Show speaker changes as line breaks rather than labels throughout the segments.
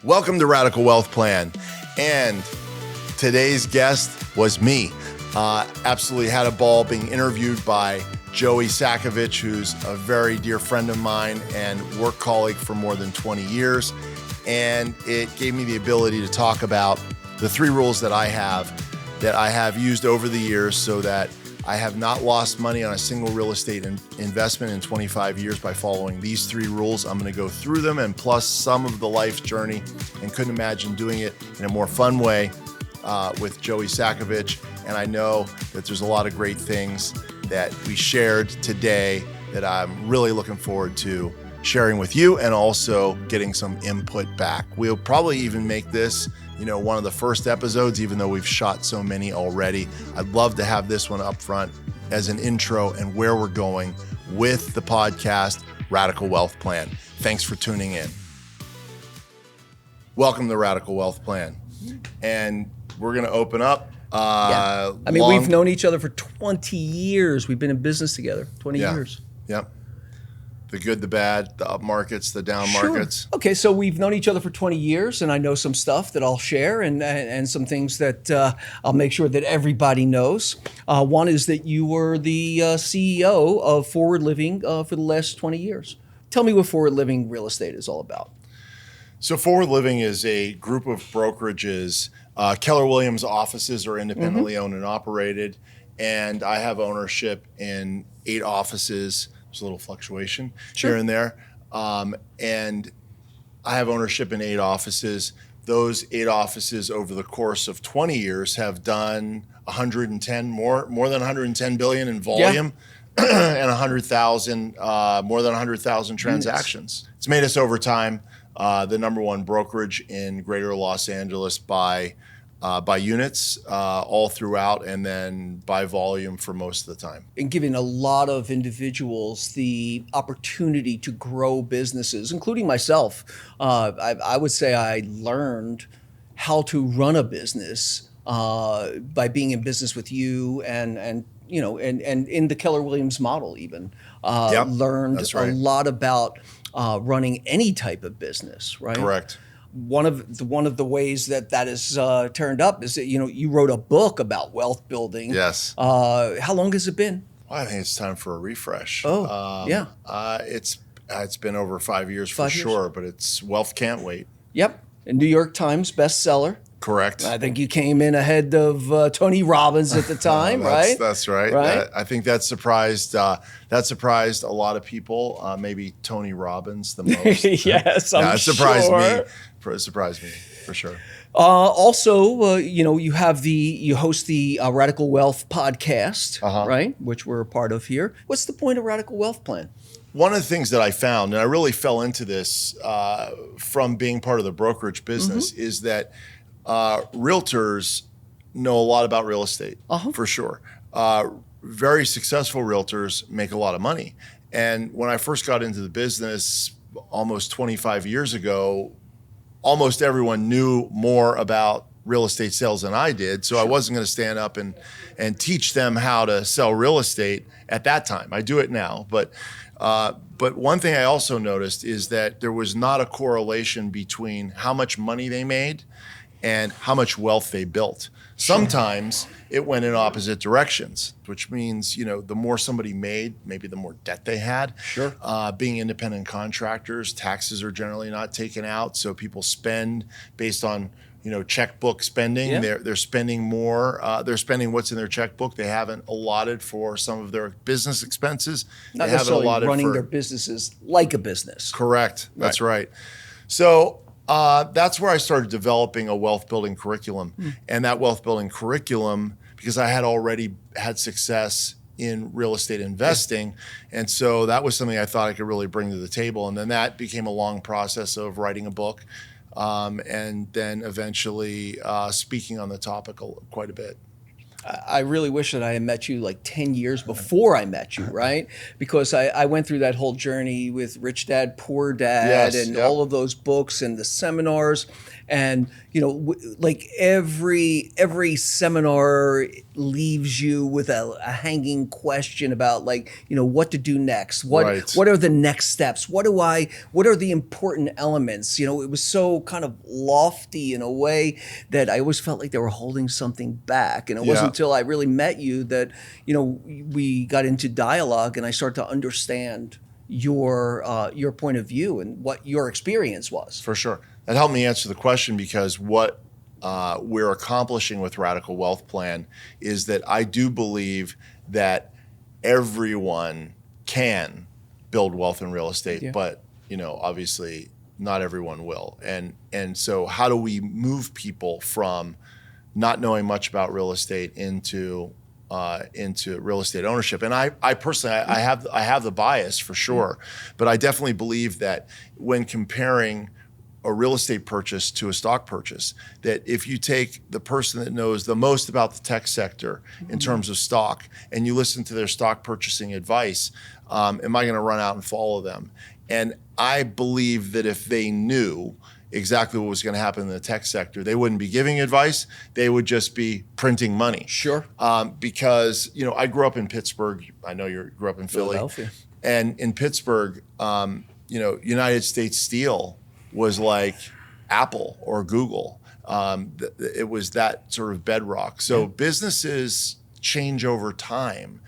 Welcome to Radical Wealth Plan. And today's guest was me. Absolutely had a ball being interviewed by Joey Sakovich, who's a very dear friend of mine and work colleague for more than 20 years. And it gave me the ability to talk about the 3 rules that I have used over the years so that I have not lost money on a single real estate investment in 25 years by following these 3 rules. I'm going to go through them and plus some of the life journey, and couldn't imagine doing it in a more fun way with Joey Sakovich. And I know that there's a lot of great things that we shared today that I'm really looking forward to sharing with you and also getting some input back. We'll probably even make this one of the first episodes, even though we've shot so many already. I'd love to have this one up front as an intro and where we're going with the podcast, Radical Wealth Plan. Thanks for tuning in. Welcome to Radical Wealth Plan. And we're going to open up.
We've known each other for 20 years. We've been in business together, 20 years.
Yep. The good, the bad, the up markets, the down markets.
Okay, so we've known each other for 20 years, and I know some stuff that I'll share and some things that I'll make sure that everybody knows. One is that you were the CEO of Forward Living for the last 20 years. Tell me what Forward Living Real Estate is all about.
So Forward Living is a group of brokerages. Keller Williams offices are independently owned and operated, and I have ownership in 8 offices. There's a little fluctuation here and there. And I have ownership in 8 offices. Those 8 offices over the course of 20 years have done more than 110 billion in volume and more than 100,000 transactions. It's made us over time the number 1 brokerage in greater Los Angeles by units all throughout, and then by volume for most of the time.
And giving a lot of individuals the opportunity to grow businesses, including myself. I would say I learned how to run a business by being in business with you and in the Keller Williams model even. Learned a lot about running any type of business, right?
Correct.
One of the ways that has turned up is that you wrote a book about wealth building.
Yes.
How long has it been?
Well, I think it's time for a refresh. It's been over 5 years for sure, but it's Wealth Can't Wait.
Yep. A New York Times bestseller.
Correct.
I think you came in ahead of Tony Robbins at the time, right?
That's right. I think that surprised a lot of people. Maybe Tony Robbins the most.
Yes, I'm sure.
It surprised me for sure.
Also, you host the Radical Wealth podcast, right? Which we're a part of here. What's the point of Radical Wealth Plan?
One of the things that I found, and I really fell into this from being part of the brokerage business, is that realtors know a lot about real estate, for sure. Very successful realtors make a lot of money. And when I first got into the business almost 25 years ago, almost everyone knew more about real estate sales than I did. So I wasn't going to stand up and teach them how to sell real estate at that time. I do it now. But one thing I also noticed is that there was not a correlation between how much money they made and how much wealth they built. Sometimes it went in opposite directions, which means, the more somebody made, maybe the more debt they had. Sure. Being independent contractors, taxes are generally not taken out. So people spend based on, checkbook spending. Yeah. They're spending more. They're spending what's in their checkbook. They haven't allotted for some of their business expenses.
Not necessarily running their businesses like a business.
Correct. That's right. So that's where I started developing a wealth building curriculum. And that wealth building curriculum, because I had already had success in real estate investing. And so that was something I thought I could really bring to the table. And then that became a long process of writing a book and then eventually speaking on the topic quite a bit.
I really wish that I had met you like 10 years before I met you, right? Because I went through that whole journey with Rich Dad, Poor Dad,
Yes,
and
yep.
all of those books and the seminars. And, like every seminar leaves you with a hanging question about like, what to do next.
Right.
What are the next steps? What are the important elements? It was so kind of lofty in a way that I always felt like they were holding something back. And it wasn't until I really met you that, we got into dialogue and I started to understand your point of view and what your experience was.
For sure. That helped me answer the question, because what we're accomplishing with Radical Wealth Plan is that I do believe that everyone can build wealth in real estate, but obviously not everyone will. And so how do we move people from not knowing much about real estate into real estate ownership? And I personally, I have the bias for sure, but I definitely believe that when comparing a real estate purchase to a stock purchase, that if you take the person that knows the most about the tech sector in terms of stock and you listen to their stock purchasing advice, am I going to run out and follow them? And I believe that if they knew exactly what was going to happen in the tech sector, they wouldn't be giving advice. They would just be printing money.
Sure.
Because, I grew up in Pittsburgh. I know you grew up in Philly.
Philadelphia.
And in Pittsburgh, United States Steel was like Apple or Google. It was that sort of bedrock. So businesses change over time,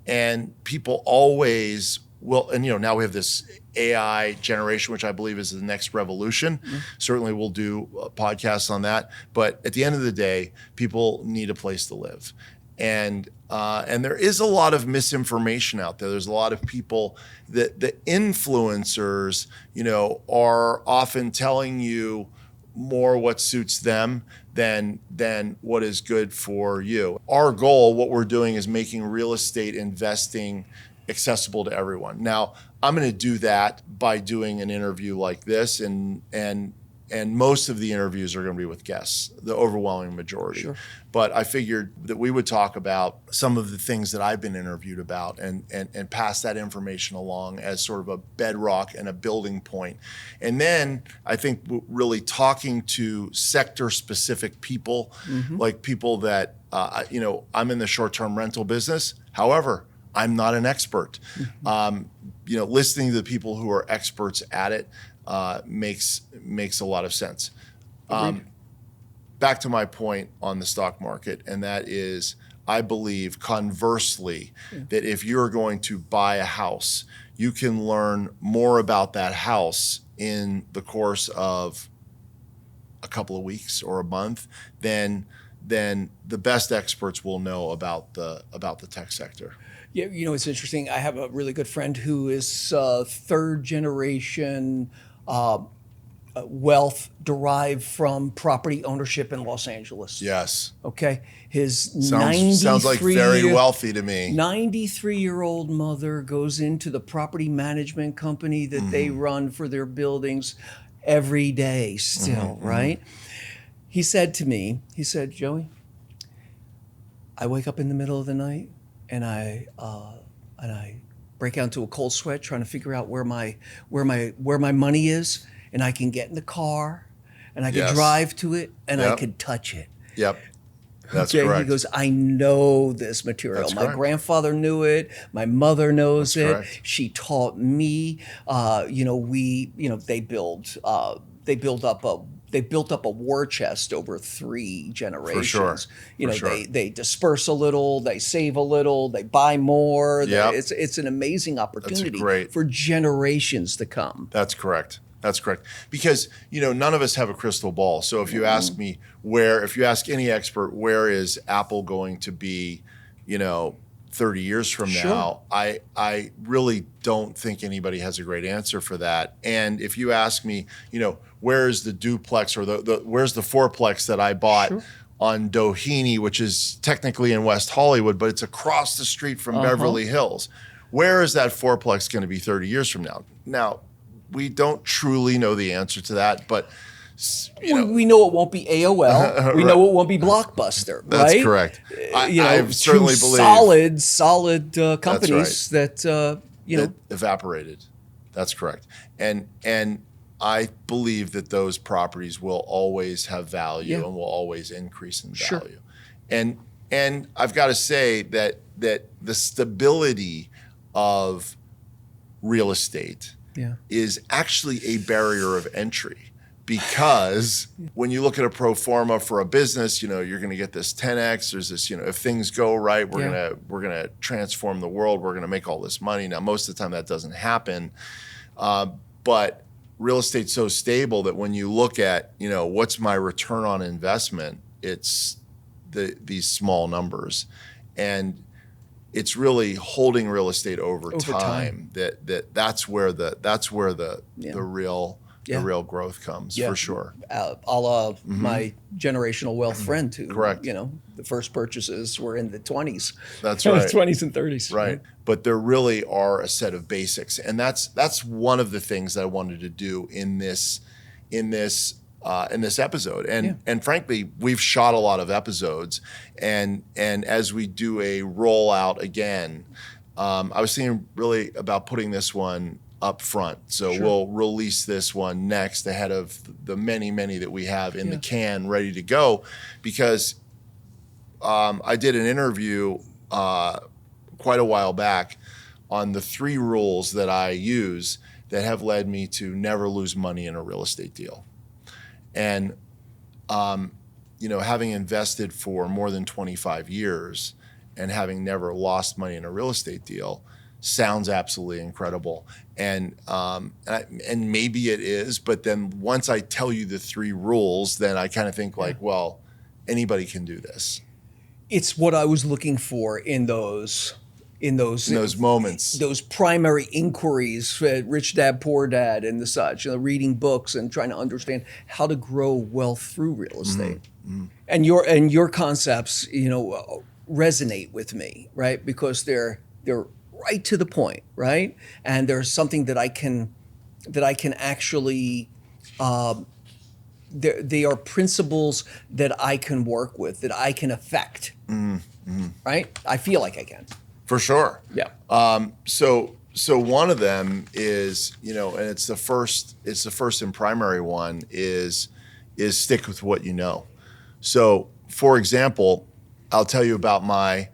and people always will. And now we have this AI generation, which I believe is the next revolution. Certainly, we'll do podcasts on that. But at the end of the day, people need a place to live. And there is a lot of misinformation out there. There's a lot of people that the influencers, are often telling you more what suits them than what is good for you. Our goal, what we're doing, is making real estate investing accessible to everyone. Now, I'm going to do that by doing an interview like this, and most of the interviews are going to be with guests, the overwhelming majority.
Sure.
But I figured that we would talk about some of the things that I've been interviewed about and pass that information along as sort of a bedrock and a building point. And then I think really talking to sector-specific people, like people that, I'm in the short-term rental business. However, I'm not an expert. Listening to the people who are experts at it makes a lot of sense. Back to my point on the stock market, and that is, I believe conversely that if you're going to buy a house, you can learn more about that house in the course of a couple of weeks or a month than the best experts will know about the tech sector.
Yeah, it's interesting. I have a really good friend who is third generation wealth derived from property ownership in Los Angeles.
Yes.
Okay. His
sounds like very wealthy to me.
93-year-old mother goes into the property management company that they run for their buildings every day still, right? He said to me, Joey, I wake up in the middle of the night and I break out into a cold sweat trying to figure out where my money is, and I can get in the car and I can drive to it and I can touch it.
Yep. That's
okay?
correct.
He goes, I know this material.
That's
my
correct.
grandfather knew it. My mother knows
That's
it.
correct.
She taught me. They built up a war chest over 3 generations.
For sure.
They disperse a little, they save a little, they buy more.
Yep.
It's an amazing opportunity
great.
for generations to come.
That's correct. Because, none of us have a crystal ball. So if you ask me if you ask any expert, where is Apple going to be, 30 years from now, I really don't think anybody has a great answer for that. And if you ask me, where is the duplex or where's the fourplex that I bought on Doheny, which is technically in West Hollywood, but it's across the street from Beverly Hills. Where is that fourplex going to be 30 years from now? Now, we don't truly know the answer to that, but
We know it won't be AOL. We know it won't be Blockbuster.
That's
right?
correct.
I
certainly
two
believe
solid companies that
evaporated. That's correct. And I believe that those properties will always have value and will always increase in value. And I've got to say that the stability of real estate is actually a barrier of entry, because when you look at a pro forma for a business, you're going to get this 10x. There's this, if things go right, we're gonna transform the world. We're going to make all this money. Now, most of the time that doesn't happen, but real estate's so stable that when you look at, what's my return on investment, it's these small numbers, and it's really holding real estate over time. That's where the real growth comes, for sure.
A la my generational wealth friend who,
Correct.
The first purchases were in the 20s.
That's right.
20s and 30s.
Right. But there really are a set of basics. And that's one of the things that I wanted to do in this episode. And frankly, we've shot a lot of episodes. And as we do a rollout again, I was thinking really about putting this one up front. So we'll release this one next ahead of the many that we have in the can ready to go, because I did an interview quite a while back on the 3 rules that I use that have led me to never lose money in a real estate deal. And, having invested for more than 25 years and having never lost money in a real estate deal sounds absolutely incredible. And maybe it is, but then once I tell you the 3 rules, then I kind of think well, anybody can do this.
It's what I was looking for in those
moments,
those primary inquiries, Rich Dad, Poor Dad, and the such. Reading books and trying to understand how to grow wealth through real estate. And your concepts, resonate with me, right? Because they're right to the point, right? And there's something that I can actually. They are principles that I can work with, that I can affect, right? I feel like I can.
For sure.
Yeah.
So one of them is, and it's the first and primary one is stick with what you know. So, for example, I'll tell you about my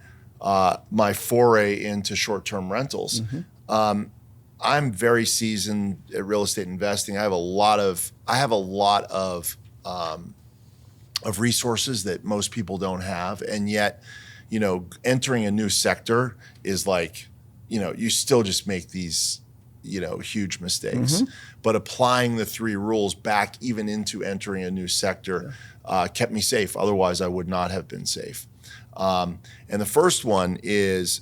foray into short-term rentals. I'm very seasoned at real estate investing. I have a lot of resources that most people don't have, and yet, entering a new sector is like, you still just make these, huge mistakes. But applying the 3 rules back even into entering a new sector kept me safe. Otherwise, I would not have been safe. And the first one is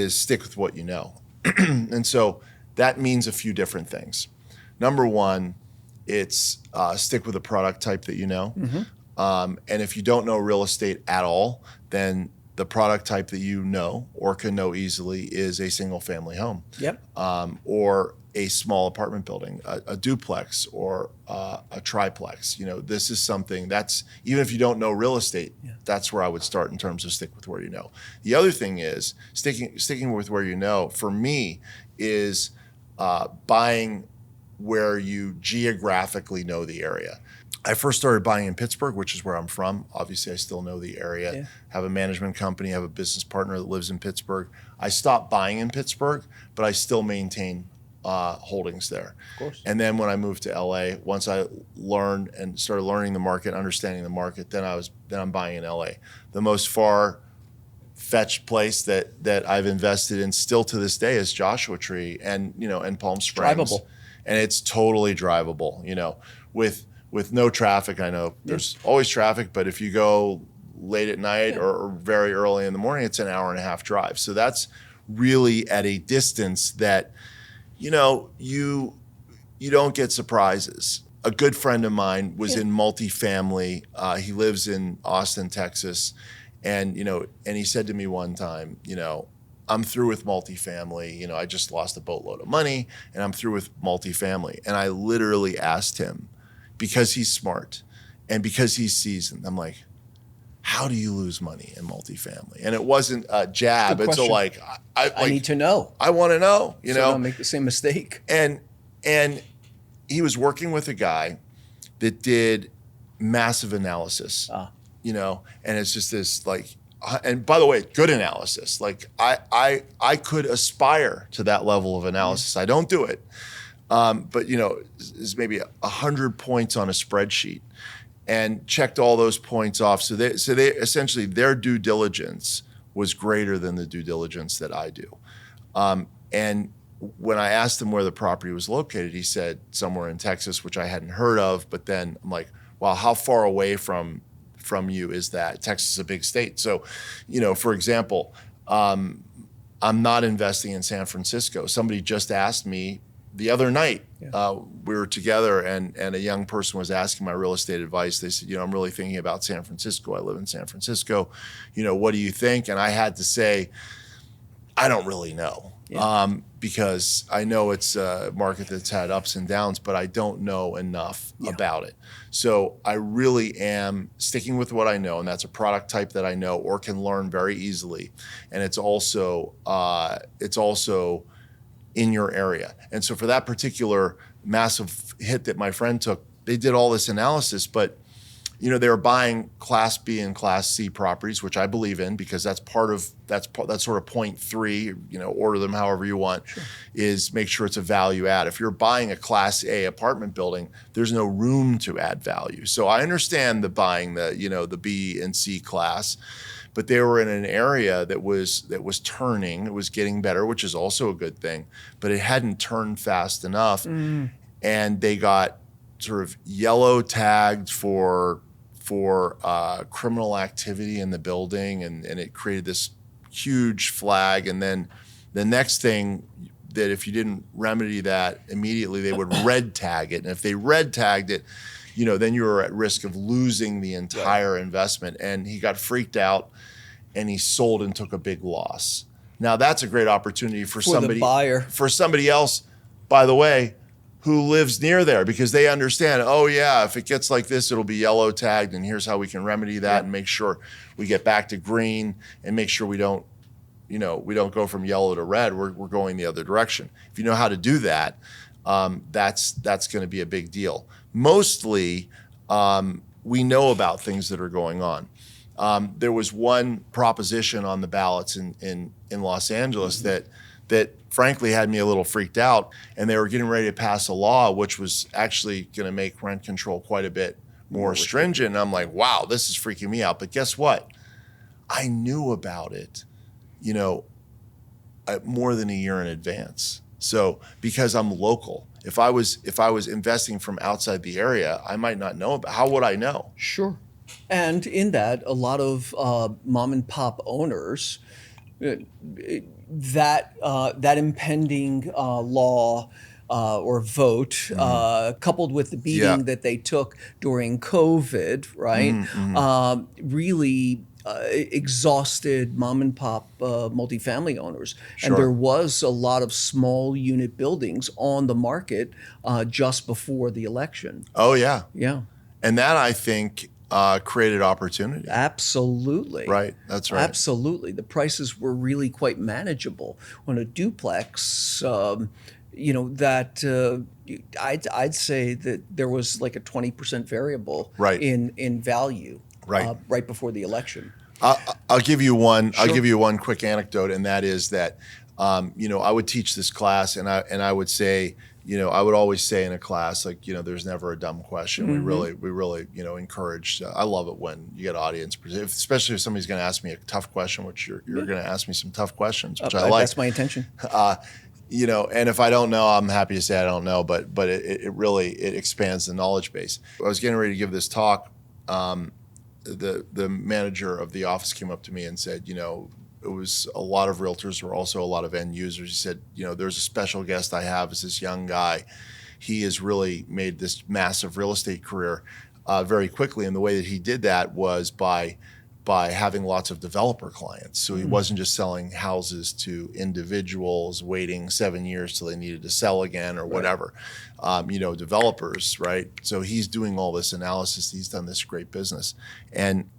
stick with what you know. And so that means a few different things. Number one, it's stick with a product type that you know. And if you don't know real estate at all, then the product type that you know or can know easily is a single family home. Or a small apartment building, a duplex or a triplex. This is something that's, even if you don't know real estate, that's where I would start in terms of stick with where you know. The other thing is sticking with where you know, for me, is buying where you geographically know the area. I first started buying in Pittsburgh, which is where I'm from. Obviously, I still know the area. Have a management company, have a business partner that lives in Pittsburgh. I stopped buying in Pittsburgh, but I still maintain holdings there.
Of course.
And then when I moved to LA, once I learned and started learning the market, understanding the market, then I'm buying in LA. The most far-fetched place that I've invested in still to this day is Joshua Tree and Palm Springs.
Drivable.
And it's totally drivable, with no traffic. I know there's always traffic, but if you go late at night or very early in the morning, it's an hour and a half drive. So that's really at a distance that, you don't get surprises. A good friend of mine was in multifamily. He lives in Austin, Texas. And he said to me one time, I'm through with multifamily. I just lost a boatload of money and I'm through with multifamily. And I literally asked him, because he's smart and because he's seasoned. I'm like, how do you lose money in multifamily? And it wasn't a jab. It's a like,
I need to know.
I want to know, you know,
don't make the same mistake.
And he was working with a guy that did massive analysis, you know, and it's just this like, and by the way, good analysis. Like I could aspire to that level of analysis. I don't do it. But you know, is maybe 100 points on a spreadsheet and checked all those points off. So they essentially, their due diligence was greater than the due diligence that I do. And when I asked him where the property was located, he said somewhere in Texas, which I hadn't heard of. But then I'm like, wow, how far away from you is that? Texas is a big state. So, you know, for example, I'm not investing in San Francisco. Somebody just asked me the other night, we were together and a young person was asking my real estate advice. They said, you know, I'm really thinking about San Francisco. I live in San Francisco. You know, what do you think? And I had to say, I don't really know. Because I know it's a market that's had ups and downs, but I don't know enough about it. So I really am sticking with what I know, and that's a product type that I know or can learn very easily. And it's also in your area. And so for that particular massive hit that my friend took, they did all this analysis, but you know, they were buying Class B and Class C properties, which I believe in because that's sort of point 3, you know, order them however you want, is make sure it's a value add. If you're buying a Class A apartment building, there's no room to add value. So I understand buying the B and C class, but they were in an area that was turning, it was getting better, which is also a good thing, but it hadn't turned fast enough. And they got sort of yellow tagged for criminal activity in the building, and it created this huge flag. And then the next thing, that if you didn't remedy that immediately, they would red tag it. And if they red tagged it, you know, then you were at risk of losing the entire investment. And he got freaked out and he sold and took a big loss. Now that's a great opportunity for somebody,
the buyer,
for somebody else, by the way, who lives near there, because they understand, oh yeah, if it gets like this, it'll be yellow tagged, and here's how we can remedy that and make sure we get back to green and make sure we don't go from yellow to red. We're going the other direction. If you know how to do that, that's going to be a big deal. Mostly, we know about things that are going on. There was one proposition on the ballots in Los Angeles that frankly had me a little freaked out, and they were getting ready to pass a law which was actually going to make rent control quite a bit more stringent. And I'm like, wow, this is freaking me out. But guess what? I knew about it, you know, more than a year in advance. So because I'm local, if I was investing from outside the area, I might not know about. How would I know?
Sure. And in that, a lot of mom and pop owners, that impending law or vote, coupled with the beating that they took during COVID, right, really exhausted mom and pop multifamily owners.
Sure.
And there was a lot of small unit buildings on the market just before the election.
Oh, yeah.
Yeah.
And that, I think, created opportunity.
Absolutely.
Right. That's right.
Absolutely. The prices were really quite manageable. On a duplex, you know, that I'd say that there was like a 20% variable in value right before the election.
I'll give you one. Sure. I'll give you one quick anecdote, and that is that you know, I would teach this class, and I would say, you know, I would always say in a class, like, you know, there's never a dumb question. We really, you know, encourage. I love it when you get audience, especially if somebody's going to ask me a tough question, which you're going to ask me some tough questions, which I like.
That's my intention.
You know, and if I don't know, I'm happy to say I don't know, but it really expands the knowledge base. I was getting ready to give this talk. The manager of the office came up to me and said, you know, it was a lot of realtors, were also a lot of end users. He said, you know, there's a special guest I have, is this young guy. He has really made this massive real estate career very quickly. And the way that he did that was by by having lots of developer clients. So he wasn't just selling houses to individuals waiting 7 years till they needed to sell again or whatever. Developers, right? So he's doing all this analysis. He's done this great business. And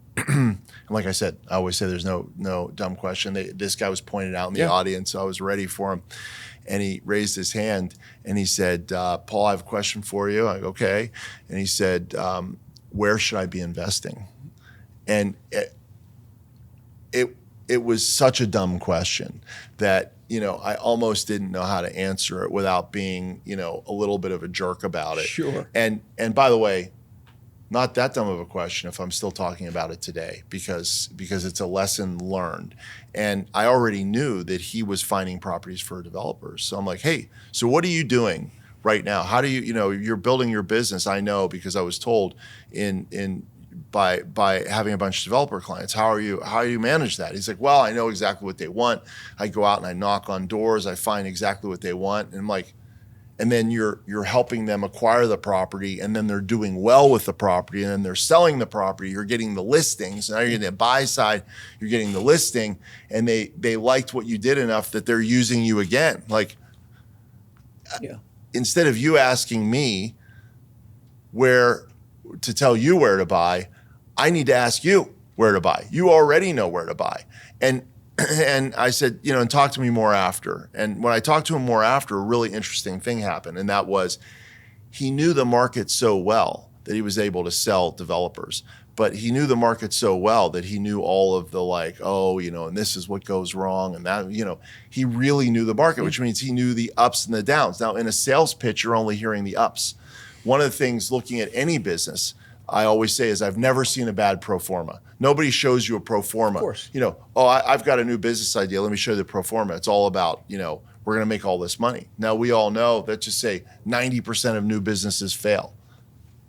like I said, I always say there's no dumb question. This guy was pointed out in the audience, so I was ready for him. And he raised his hand and he said, Paul, I have a question for you. I go, okay. And he said, where should I be investing? And it was such a dumb question that, I almost didn't know how to answer it without being, a little bit of a jerk about it.
Sure.
And by the way, not that dumb of a question if I'm still talking about it today, because it's a lesson learned. And I already knew that he was finding properties for developers. So I'm like, hey, so what are you doing right now? How do you're building your business? I know because I was told by having a bunch of developer clients, how do you manage that? He's like, well, I know exactly what they want. I go out and I knock on doors. I find exactly what they want. And I'm like, and then you're helping them acquire the property, and then they're doing well with the property, and then they're selling the property. You're getting the listings. Now you're getting the buy side, you're getting the listing, and they liked what you did enough that they're using you again. Like, instead of you asking me where to tell you where to buy, I need to ask you where to buy. You already know where to buy. And I said, and talk to me more after. And when I talked to him more after, a really interesting thing happened. And that was, he knew the market so well that he was able to sell developers. But he knew the market so well that he knew all of the and this is what goes wrong. And that, he really knew the market, which means he knew the ups and the downs. Now, in a sales pitch, you're only hearing the ups. One of the things looking at any business, I always say, is I've never seen a bad pro forma. Nobody shows you a pro forma.
Of course.
I've got a new business idea. Let me show you the pro forma. It's all about, we're going to make all this money. Now, we all know that, just say 90% of new businesses fail.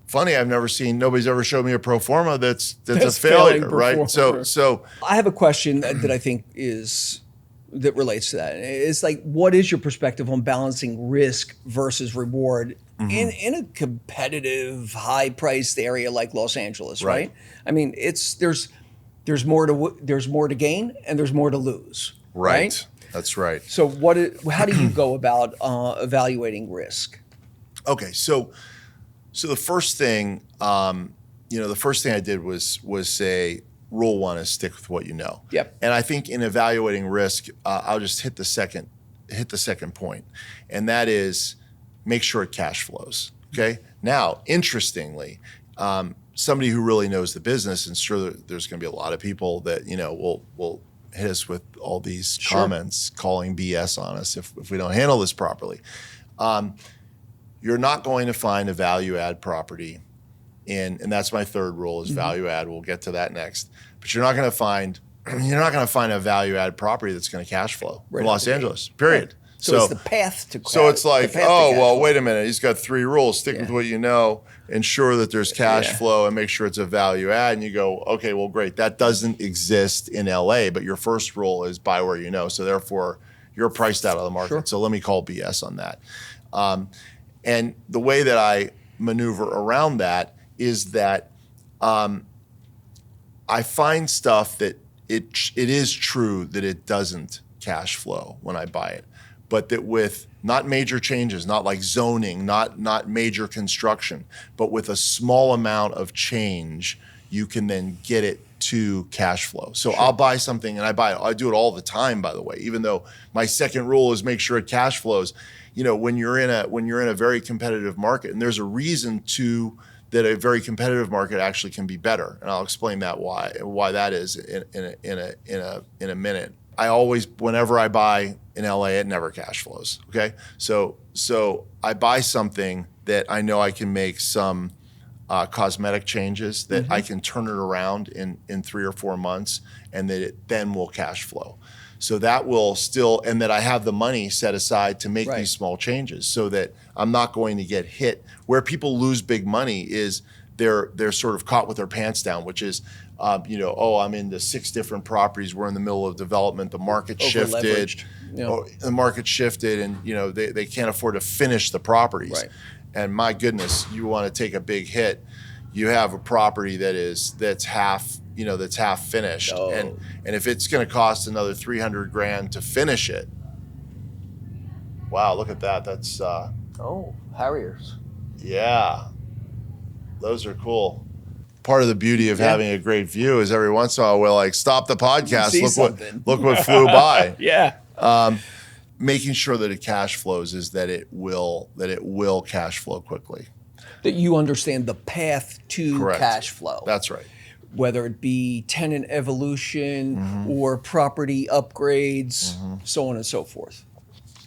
Funny, nobody's ever showed me a pro forma that's a failure, right? So
I have a question that I think that relates to that. It's like, what is your perspective on balancing risk versus reward in a competitive, high-priced area like Los Angeles, right? I mean, there's more to gain and there's more to lose, right?
That's right.
So how do you go about evaluating risk?
Okay, so the first thing, I did was say, rule one is stick with what you know.
Yep.
And I think in evaluating risk, I'll just hit the second point, and that is make sure it cash flows. Okay. Now, interestingly, somebody who really knows the business, and sure there's going to be a lot of people that will hit us with all these comments calling BS on us if we don't handle this properly. You're not going to find a value add property and that's my third rule is value add. We'll get to that next. But you're not going to find a value add property that's going to cash flow in Los Angeles. Period. Right.
So it's the path to.
So it's like, wait a minute. He's got 3 rules. Stick with what you know. Ensure that there's cash flow, and make sure it's a value add. And you go, okay, well, great. That doesn't exist in LA, but your first rule is buy where you know. So therefore, you're priced out of the market. Sure. So let me call BS on that. And the way that I maneuver around that is that I find stuff that it is true that it doesn't cash flow when I buy it, but that with not major changes, not like zoning, not major construction, but with a small amount of change, you can then get it to cash flow. So I'll buy something, and I do it all the time, by the way, even though my second rule is make sure it cash flows. When you're in a very competitive market, and there's a reason that a very competitive market actually can be better, and I'll explain that why that is in a minute. I always, whenever I buy in LA, it never cash flows. Okay, so I buy something that I know I can make some cosmetic changes that I can turn it around in 3 or 4 months, and that it then will cash flow. So that will still, and that I have the money set aside to make these small changes, so that I'm not going to get hit. Where people lose big money is they're sort of caught with their pants down, which is, I'm into 6 different properties. We're in the middle of development. The market shifted. The market shifted, and they can't afford to finish the properties. Right. And my goodness, you want to take a big hit. You have a property that's half that's half finished.
Oh.
And if it's going to cost another $300,000 to finish it, wow, look at that. That's
Harriers.
yeah, those are cool. Part of the beauty of having a great view is every once in a while we'll like stop the podcast. Look what flew by.
Yeah.
Making sure that it cash flows is that it will cash flow quickly.
That you understand the path to
Correct.
cash flow.
That's right.
Whether it be tenant evolution or property upgrades, so on and so forth.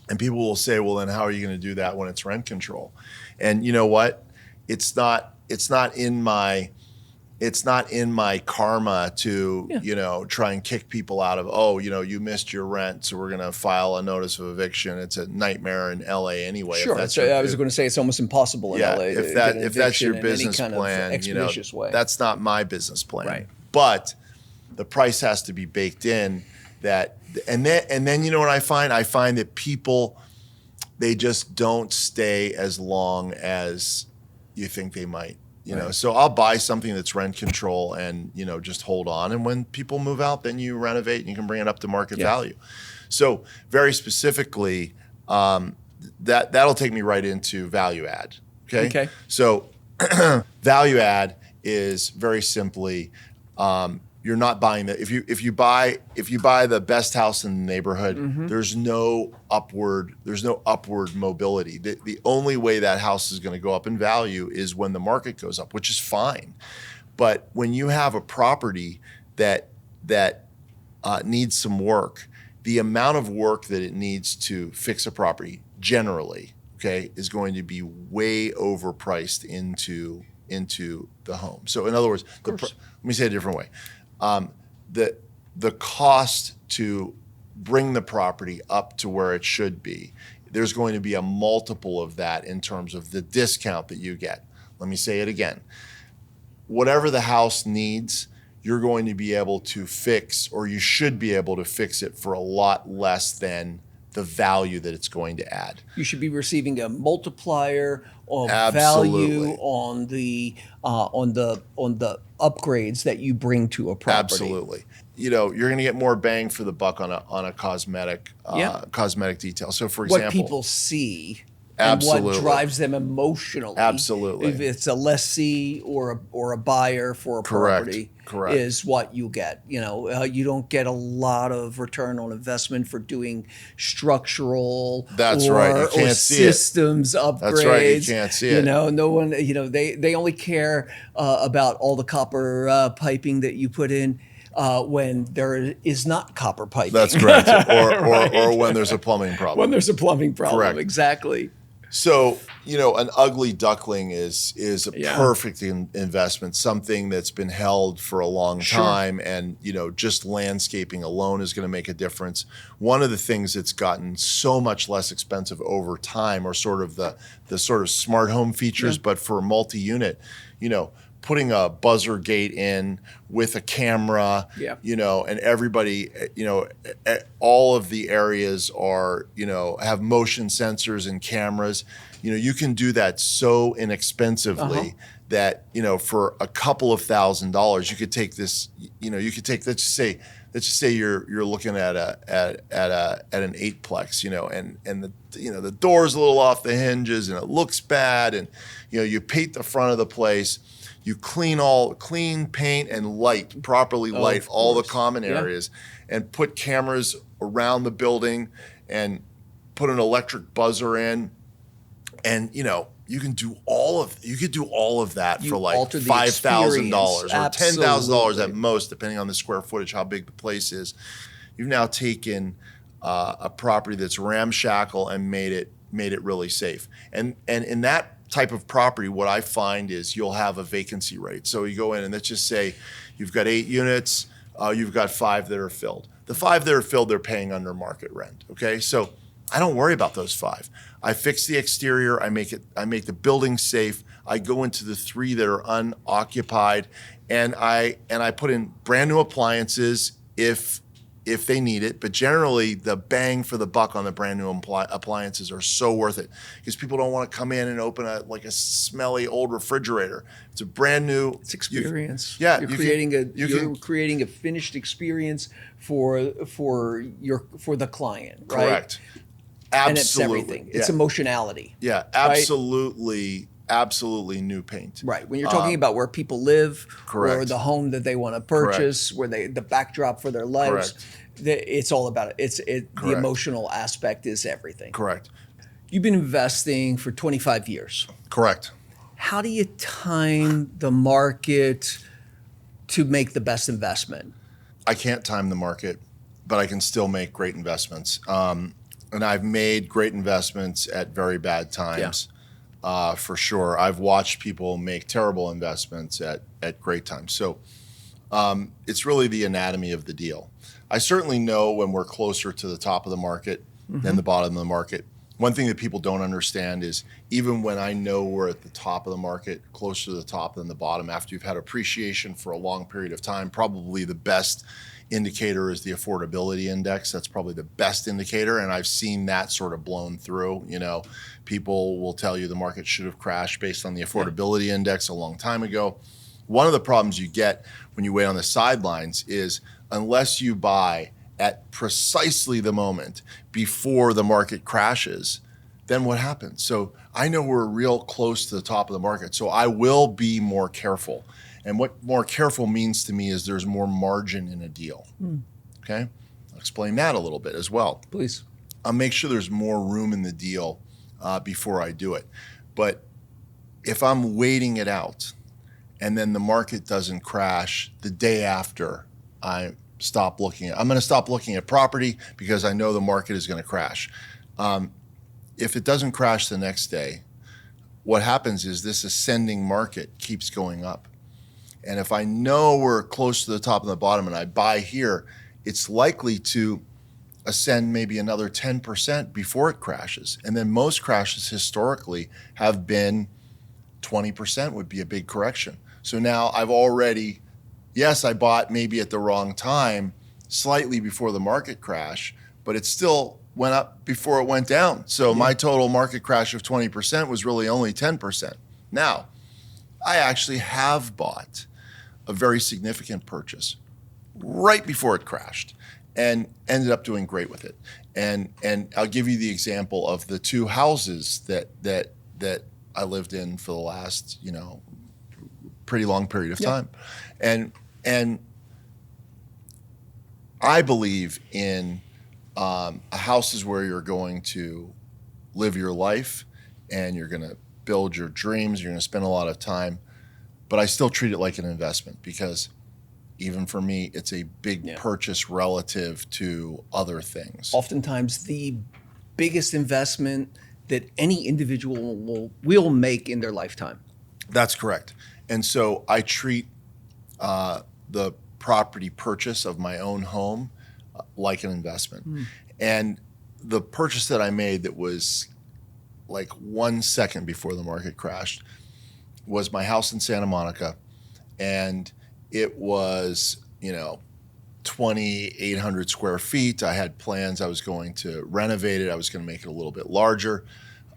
And people will say, well, then how are you going to do that when it's rent control? And you know what? It's not in my karma to, try and kick people out of, you missed your rent, so we're going to file a notice of eviction. It's a nightmare in LA anyway.
Sure. I was going to say it's almost impossible in LA.
If that's your business plan, that's not my business plan.
Right.
But the price has to be baked in and then what I find? I find that people, they just don't stay as long as you think they might. So I'll buy something that's rent control and, just hold on. And when people move out, then you renovate and you can bring it up to market value. So very specifically, that'll take me right into value add. Okay. So value add is very simply, you're not buying if you buy the best house in the neighborhood, there's no upward mobility. The only way that house is going to go up in value is when the market goes up, which is fine. But when you have a property that needs some work, the amount of work that it needs to fix a property generally, is going to be way overpriced into the home. So in other words, let me say it a different way. The cost to bring the property up to where it should be, there's going to be a multiple of that in terms of the discount that you get. Let me say it again. Whatever the house needs, you're going to be able to fix, or you should be able to fix it for a lot less than the value that it's going to add.
You should be receiving a multiplier of value on the upgrades that you bring to a property.
Absolutely. You're going to get more bang for the buck on a cosmetic detail. So for example,
what people see and what drives them emotionally.
Absolutely.
If it's a lessee or a buyer for a property, is what you get. You don't get a lot of return on investment for doing structural or systems upgrades.
That's right. You can't see it.
No one. They only care about all the copper piping that you put in. When there is not copper piping.
That's correct. Or when there's a plumbing problem.
When there's a plumbing problem.
Correct.
Exactly.
So, an ugly duckling is a perfect investment, something that's been held for a long time. And, just landscaping alone is going to make a difference. One of the things that's gotten so much less expensive over time are sort of the sort of smart home features, but for multi-unit, putting a buzzer gate in with a camera, and everybody, all of the areas are, have motion sensors and cameras. You can do that so inexpensively that, for a couple of $1,000s, you could take this, let's just say you're looking at an 8-plex, and the door's a little off the hinges and it looks bad, and you paint the front of the place. You clean, paint, and properly light all the common areas, and put cameras around the building, and put an electric buzzer in, and you can do all of that for like $5,000 or $10,000 at most, depending on the square footage, how big the place is. You've now taken a property that's ramshackle and made it really safe, and in that type of property, what I find is you'll have a vacancy rate. So you go in and let's just say you've got 8 units, you've got 5 that are filled. The 5 that are filled, they're paying under market rent. Okay, so I don't worry about those 5. I fix the exterior, I make the building safe. I go into the 3 that are unoccupied, and I put in brand new appliances if if they need it, but generally the bang for the buck on the brand new appliances are so worth it because people don't want to come in and open a smelly old refrigerator. It's a brand new.
It's experience.
You're
creating a finished experience for the client, right?
Correct. Absolutely.
And it's everything. It's emotionality.
Yeah, absolutely. Right? Absolutely new paint.
Right. When you're talking about where people live,
correct.
or the home that they want to purchase, correct. Where the backdrop for their lives, it's all about it. The emotional aspect is everything.
Correct.
You've been investing for 25 years.
Correct.
How do you time the market to make the best investment?
I can't time the market, but I can still make great investments. And I've made great investments at very bad times. Yeah. For sure. I've watched people make terrible investments at great times. So it's really the anatomy of the deal. I certainly know when we're closer to the top of the market than the bottom of the market. One thing that people don't understand is even when I know we're at the top of the market, closer to the top than the bottom, after you've had appreciation for a long period of time, probably the best indicator is the affordability index. That's probably the best indicator, and I've seen that sort of blown through. People will tell you the market should have crashed based on the affordability index a long time ago. One of the problems you get when you wait on the sidelines is unless you buy at precisely the moment before the market crashes, then what happens? So I know we're real close to the top of the market, so I will be more careful. And what more careful means to me is there's more margin in a deal. Okay? I'll explain that a little bit as well.
Please.
I'll make sure there's more room in the deal before I do it. But if I'm waiting it out and then the market doesn't crash the day after I'm going to stop looking at property because I know the market is going to crash. If it doesn't crash the next day, what happens is this ascending market keeps going up. And if I know we're close to the top and the bottom and I buy here, it's likely to ascend maybe another 10% before it crashes. And then most crashes historically have been 20% would be a big correction. So now I've already, yes, I bought maybe at the wrong time, slightly before the market crash, but it still went up before it went down. So my total market crash of 20% was really only 10%. Now, I actually have bought a very significant purchase right before it crashed and ended up doing great with it. And I'll give you the example of the two houses that I lived in for the last, pretty long period of time. And I believe in houses where you're going to live your life and you're going to build your dreams, you're going to spend a lot of time, but I still treat it like an investment because even for me, it's a big purchase relative to other things.
Oftentimes the biggest investment that any individual will make in their lifetime.
That's correct. And so I treat the property purchase of my own home like an investment. And the purchase that I made that was like 1 second before the market crashed was my house in Santa Monica. And it was, 2,800 square feet. I had plans. I was going to renovate it. I was going to make it a little bit larger.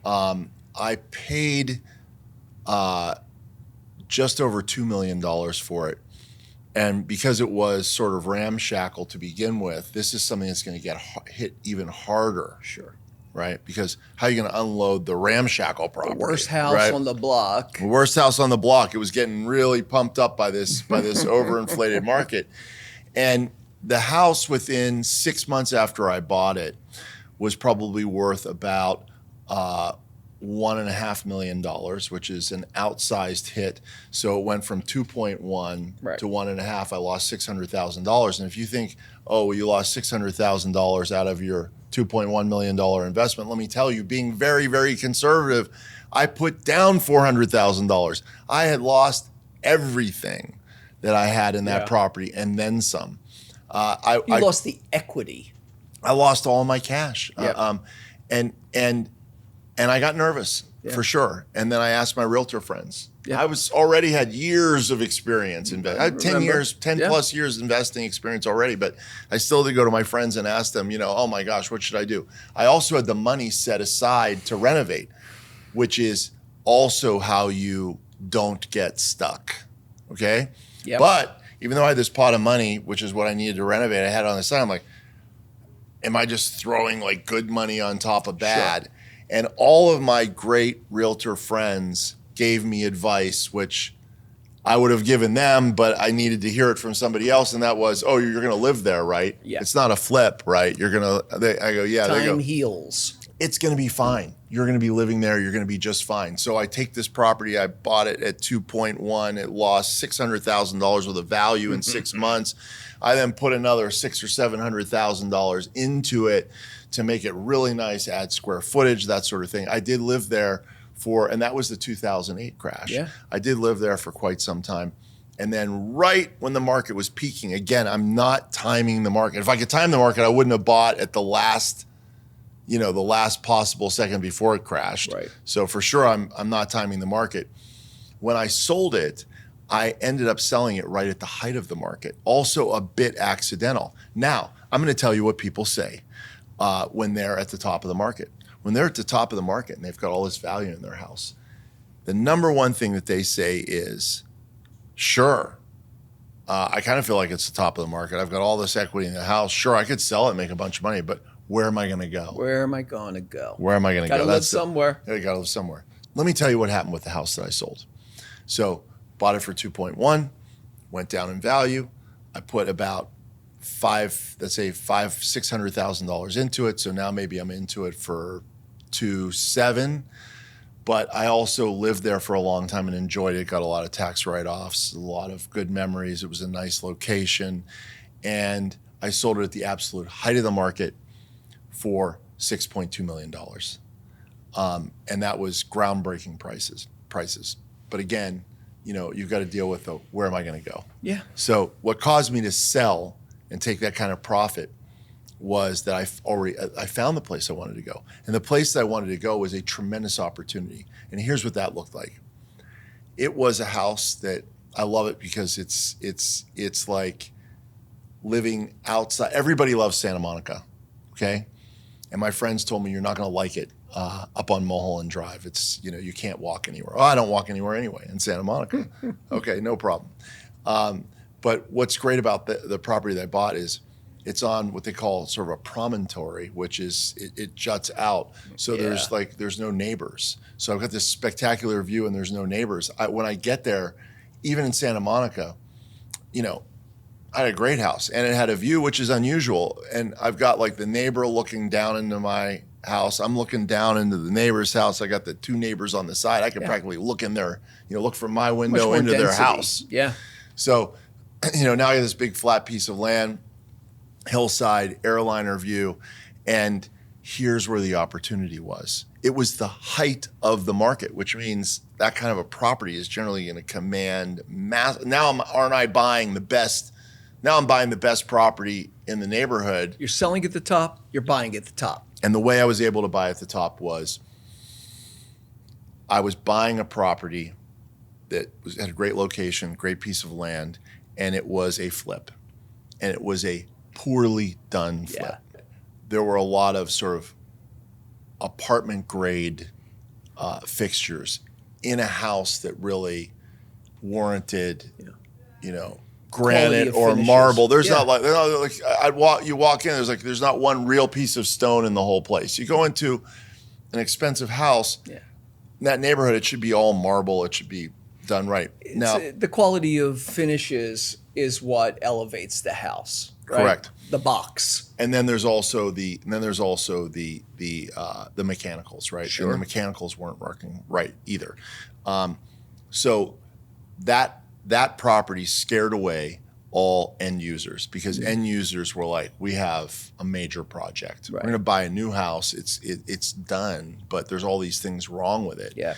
I paid just over $2 million for it. And because it was sort of ramshackle to begin with, this is something that's going to get hit even harder.
Sure.
Right? Because how are you going to unload the ramshackle property?
The worst house on the block.
The worst house on the block. It was getting really pumped up by this overinflated market. And the house within 6 months after I bought it was probably worth about $1.5 million, which is an outsized hit. So it went from 2.1 to 1.5. I lost $600,000. And if you think, oh, well, you lost $600,000 out of your $2.1 million investment, let me tell you, being very, very conservative, I put down $400,000. I had lost everything that I had in that property and then some. I
lost the equity.
I lost all my cash. And I got nervous. for sure. And then I asked my realtor friends.
Yeah.
I was already had years of experience investing. I had 10
Yeah.
plus years investing experience already, but I still did go to my friends and ask them, oh my gosh, what should I do? I also had the money set aside to renovate, which is also how you don't get stuck. Okay.
Yep.
But even though I had this pot of money, which is what I needed to renovate, I had it on the side. I'm like, am I just throwing like good money on top of bad? Sure. And all of my great realtor friends gave me advice, which I would have given them, but I needed to hear it from somebody else. And that was, oh, you're going to live there, right?
Yeah.
It's not a flip, right? You're going to, I go, yeah.
Time heals.
It's going to be fine. You're going to be living there. You're going to be just fine. So I take this property. I bought it at 2.1. It lost $600,000 worth of value in 6 months. I then put another $600,000 or $700,000 into it to make it really nice, add square footage, that sort of thing. I did live there and that was the 2008 crash.
Yeah.
I did live there for quite some time. And then right when the market was peaking, again, I'm not timing the market. If I could time the market, I wouldn't have bought at the last possible second before it crashed.
Right.
So for sure, I'm not timing the market. When I sold it, I ended up selling it right at the height of the market. Also a bit accidental. Now, I'm going to tell you what people say when they're at the top of the market. When they're at the top of the market and they've got all this value in their house, the number one thing that they say is, sure, I kind of feel like it's the top of the market. I've got all this equity in the house. Sure, I could sell it and make a bunch of money, but where am I going to go?
Where am I going to go?
Where am I going to go?
Gotta live somewhere.
You got to live somewhere. Let me tell you what happened with the house that I sold. So bought it for 2.1, went down in value. I put about $600,000 into it. So now maybe I'm into it for 2.7. But I also lived there for a long time and enjoyed it. Got a lot of tax write-offs, a lot of good memories. It was a nice location. And I sold it at the absolute height of the market for $6.2 million. And that was groundbreaking prices. But again, you've got to deal with where am I going to go?
Yeah.
So what caused me to sell and take that kind of profit was that I found the place I wanted to go. And the place that I wanted to go was a tremendous opportunity. And here's what that looked like. It was a house that I love it because it's like living outside. Everybody loves Santa Monica, okay? And my friends told me, you're not going to like it up on Mulholland Drive. It's, you can't walk anywhere. Oh, I don't walk anywhere anyway in Santa Monica. Okay, no problem. But what's great about the property that I bought is it's on what they call sort of a promontory, which is it juts out. So there's no neighbors. So I've got this spectacular view and there's no neighbors. When I get there, even in Santa Monica, I had a great house and it had a view, which is unusual. And I've got like the neighbor looking down into my house. I'm looking down into the neighbor's house. I got the two neighbors on the side. I can practically look in there, look from my window into their house.
Yeah.
So, now I have this big flat piece of land, hillside, airliner view, and here's where the opportunity was. It was the height of the market, which means that kind of a property is generally going to command mass. Now, aren't I buying the best? Now I'm buying the best property in the neighborhood.
You're selling at the top. You're buying at the top.
And the way I was able to buy at the top was I was buying a property that had a great location, great piece of land, and it was a flip. And it was a poorly done flip. Yeah. There were a lot of sort of apartment grade fixtures in a house that really warranted, granite or marble. There's not like you walk in. There's not one real piece of stone in the whole place. You go into an expensive house. Yeah. In that neighborhood, it should be all marble. It should be done right. Now,
the quality of finishes is what elevates the house. Right?
Correct.
The box.
And then there's also the mechanicals, right?
Sure.
And the mechanicals weren't working right either. So that property scared away all end users because end users were like, we have a major project. Right. We're going to buy a new house. It's done, but there's all these things wrong with it.
Yeah.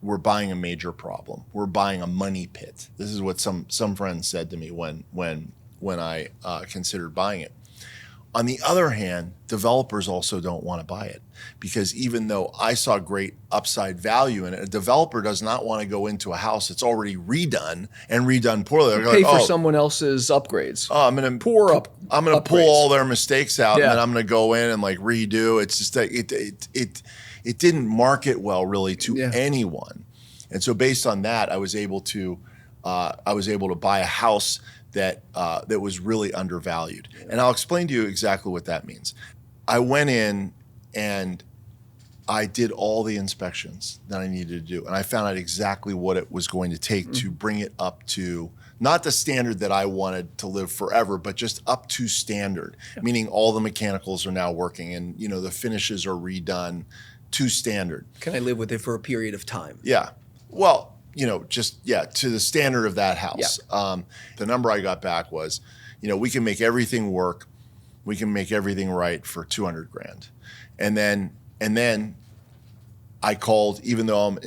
We're buying a major problem. We're buying a money pit. This is what some friends said to me when I considered buying it. On the other hand, developers also don't want to buy it, because even though I saw great upside value in it, a developer does not want to go into a house that's already redone and redone poorly. They're
Pay
like,
for someone else's upgrades.
I'm going to pull all their mistakes out, and then I'm going to go in and like redo. It's just that it didn't market well really to anyone. And so based on that, I was able to buy a house that was really undervalued. And I'll explain to you exactly what that means. I went in and I did all the inspections that I needed to do. And I found out exactly what it was going to take to bring it up to, not the standard that I wanted to live forever, but just up to standard, meaning all the mechanicals are now working and, the finishes are redone to standard.
Can I live with it for a period of time?
Yeah. Well, to the standard of that house. Yeah. The number I got back was, we can make everything work. We can make everything right for $200,000. And then I called, even though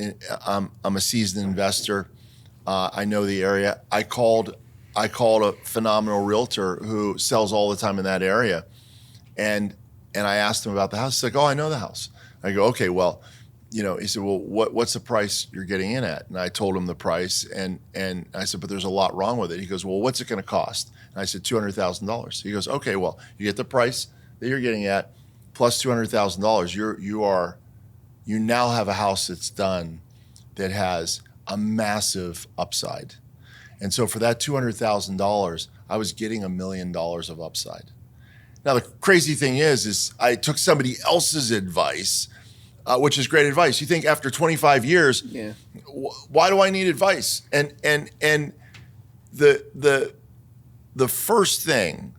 I'm a seasoned investor, I know the area. I called a phenomenal realtor who sells all the time in that area. And I asked him about the house. He's like, oh, I know the house. I go, okay, well, he said, well, what's the price you're getting in at? And I told him the price, and I said, but there's a lot wrong with it. He goes, well, what's it going to cost? And I said, $200,000. He goes, okay, well, you get the price that you're getting at plus $200,000. You now have a house that's done that has a massive upside. And so for that $200,000, I was getting $1 million of upside. Now, the crazy thing is I took somebody else's advice, which is great advice. You think after 25 years, why do I need advice? And the first thing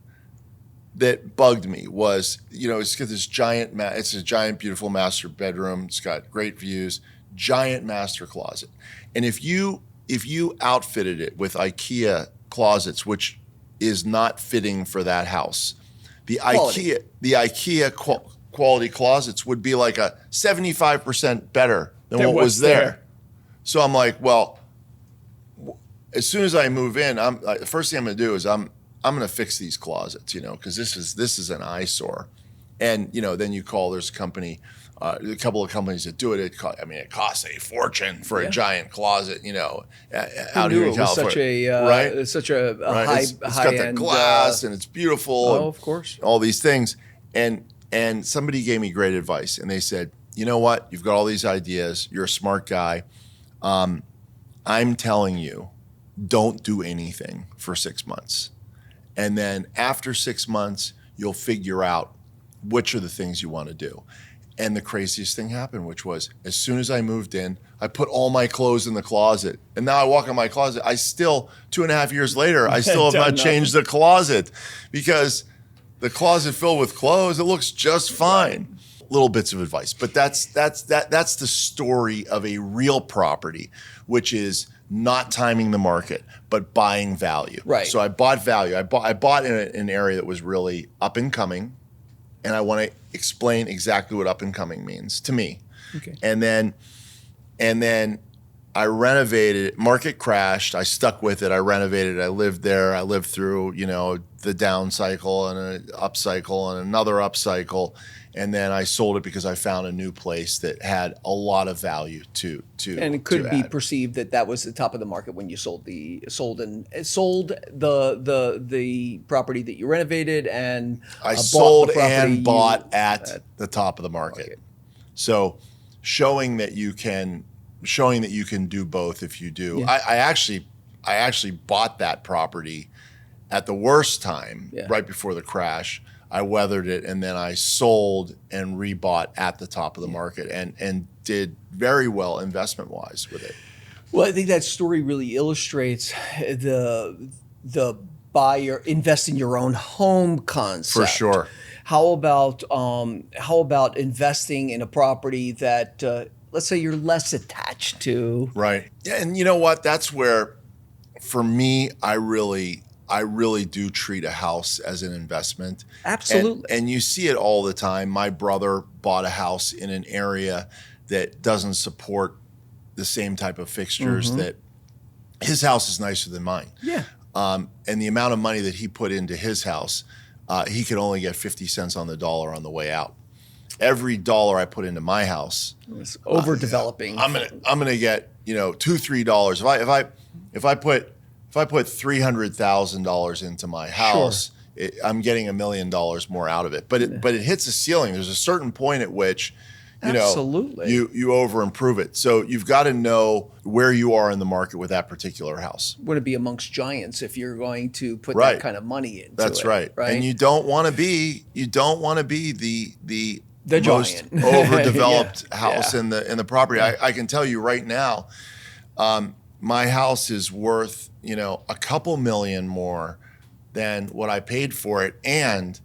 that bugged me was, it's got this it's a giant, beautiful master bedroom. It's got great views, giant master closet. And if you outfitted it with IKEA closets, which is not fitting for that house, the IKEA quality closets would be like a 75% better than what was there. So I'm like, well, as soon as I move in, the first thing I'm going to do is I'm going to fix these closets, because this is an eyesore. And then you call, there's a company, a couple of companies that do it. It costs a fortune for a giant closet, out here in California.
Such a
right?
high,
it's
high
got the
end,
glass and it's beautiful.
Oh,
and
of course.
all these things. And somebody gave me great advice, and they said, you know what? You've got all these ideas. You're a smart guy. I'm telling you, don't do anything for 6 months. And then after 6 months, you'll figure out which are the things you want to do. And the craziest thing happened, which was as soon as I moved in, I put all my clothes in the closet. And now I walk in my closet. I still, 2.5 years later, I still have not changed the closet, because the closet filled with clothes, it looks just fine. Little bits of advice, but that's the story of a real property, which is not timing the market, but buying value.
Right.
So I bought value. I bought in an area that was really up and coming, and I want to explain exactly what up and coming means to me.
Okay.
And then I renovated it. Market crashed. I stuck with it. I renovated it. I lived there. I lived through, the down cycle and an up cycle and another up cycle. And then I sold it because I found a new place that had a lot of value to
and it could be
add.
perceived that was the top of the market when you sold the property that you renovated, and
I sold and bought at the top of the market. So showing that you can do both if you do. Yeah. I actually bought that property at the worst time, right before the crash. I weathered it, and then I sold and rebought at the top of the market, and did very well investment-wise with it.
Well, I think that story really illustrates the buyer invest in your own home concept.
For sure.
How about investing in a property that let's say you're less attached to?
Right. Yeah, and you know what? That's where, for me, I really do treat a house as an investment.
Absolutely.
And you see it all the time. My brother bought a house in an area that doesn't support the same type of fixtures that his house is nicer than mine.
Yeah.
And the amount of money that he put into his house he could only get 50 cents on the dollar on the way out. Every dollar I put into my house,
It's overdeveloping.
I'm gonna get $2-3. If I put $300,000 into my house, I'm getting $1 million more out of it. But it hits a ceiling. There's a certain point at which
Absolutely.
you over improve it. So you've got to know where you are in the market with that particular house.
Wouldn't be amongst giants if you're going to put that kind of money into
That's
it.
right. And you don't want to be the most
giant.
overdeveloped house in the property. I can tell you right now, my house is worth a couple million more than what I paid for it, and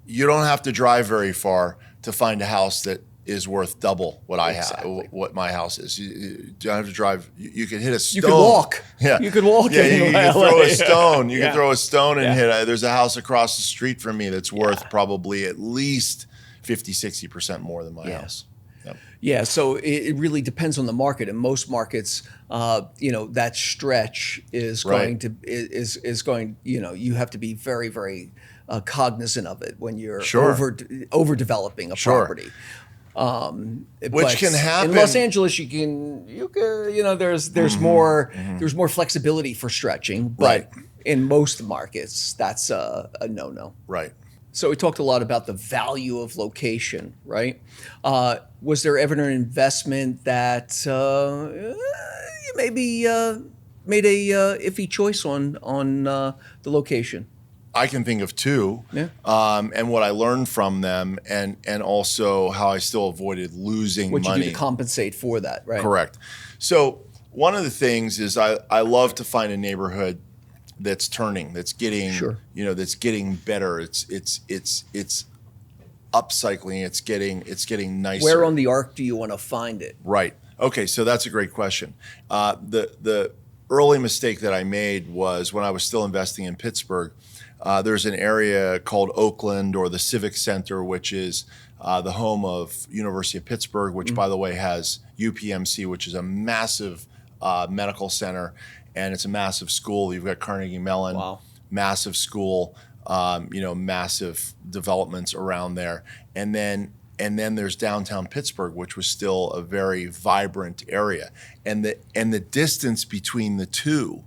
you don't have to drive very far to find a house that is worth double what I have, what my house is. You don't have to drive. You can hit a stone.
You could walk.
Yeah,
you could walk.
Yeah, you can throw a stone. You can throw a stone and hit. There's a house across the street from me that's worth probably at least 50-60% more than my house. Yep.
Yeah, so it really depends on the market. In most markets, that stretch is going to is going. You have to be very, very cognizant of it when you're overdeveloping a property.
Which can happen
in Los Angeles. You can there's more flexibility for stretching, but in most markets that's a no-no.
Right.
So we talked a lot about the value of location, right? Was there ever an investment that you maybe made a iffy choice on the location?
I can think of two, and what I learned from them, and also how I still avoided losing money.
What you do to compensate for that, right?
Correct. So one of the things is I love to find a neighborhood that's turning, that's getting, that's getting better. It's upcycling. It's getting nicer.
Where on the arc do you want to find it?
Right. Okay. So that's a great question. The early mistake that I made was when I was still investing in Pittsburgh. There's an area called Oakland, or the Civic Center, which is the home of University of Pittsburgh, which by the way has UPMC, which is a massive medical center. And it's a massive school. You've got Carnegie Mellon, massive school, massive developments around there. And then there's downtown Pittsburgh, which was still a very vibrant area. And the distance between the two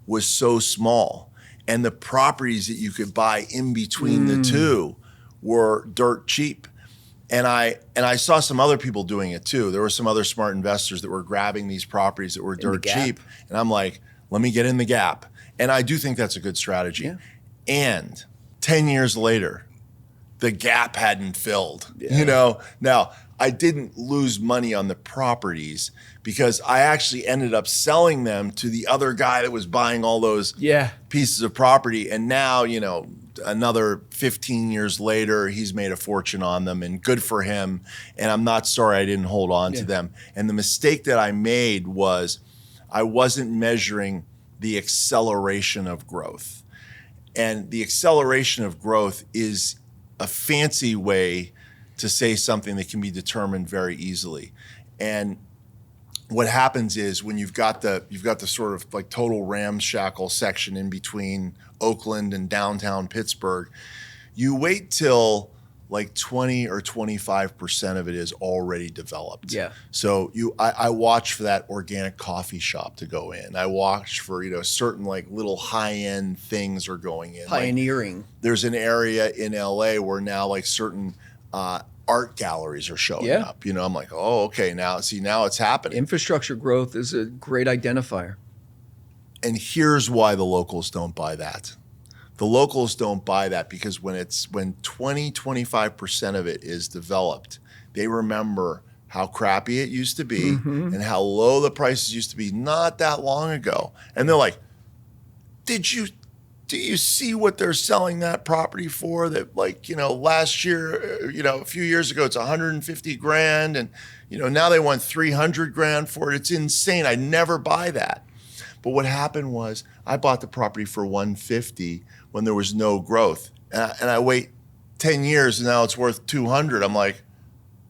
was so small. And the properties that you could buy in between the two were dirt cheap. And I saw some other people doing it too. There were some other smart investors that were grabbing these properties that were dirt cheap. And I'm like, let me get in the gap. And I do think that's a good strategy. Yeah. And 10 years later, the gap hadn't filled. Now I didn't lose money on the properties because I actually ended up selling them to the other guy that was buying all those pieces of property. And now, another 15 years later, he's made a fortune on them, and good for him. And I'm not sorry I didn't hold on to them. And the mistake that I made was I wasn't measuring the acceleration of growth. And the acceleration of growth is a fancy way to say something that can be determined very easily. And what happens is when you've got the sort of like total ramshackle section in between Oakland and downtown Pittsburgh, you wait till like 20 or 25% of it is already developed. Yeah. So I watch for that organic coffee shop to go in. I watch for certain like little high-end things are going in.
Pioneering.
Like, there's an area in LA where now like certain art galleries are showing up. I'm like, oh, okay, now it's happening.
Infrastructure growth is a great identifier.
And here's why the locals don't buy that. The locals don't buy that because when 20-25% of it is developed, they remember how crappy it used to be and how low the prices used to be not that long ago. And they're like, do you see what they're selling that property for? That last year, a few years ago, it's $150,000, and now they want $300,000 for it. It's insane. I never buy that. But what happened was I bought the property for $150,000 when there was no growth, and I wait 10 years and now it's worth $200,000. I'm like,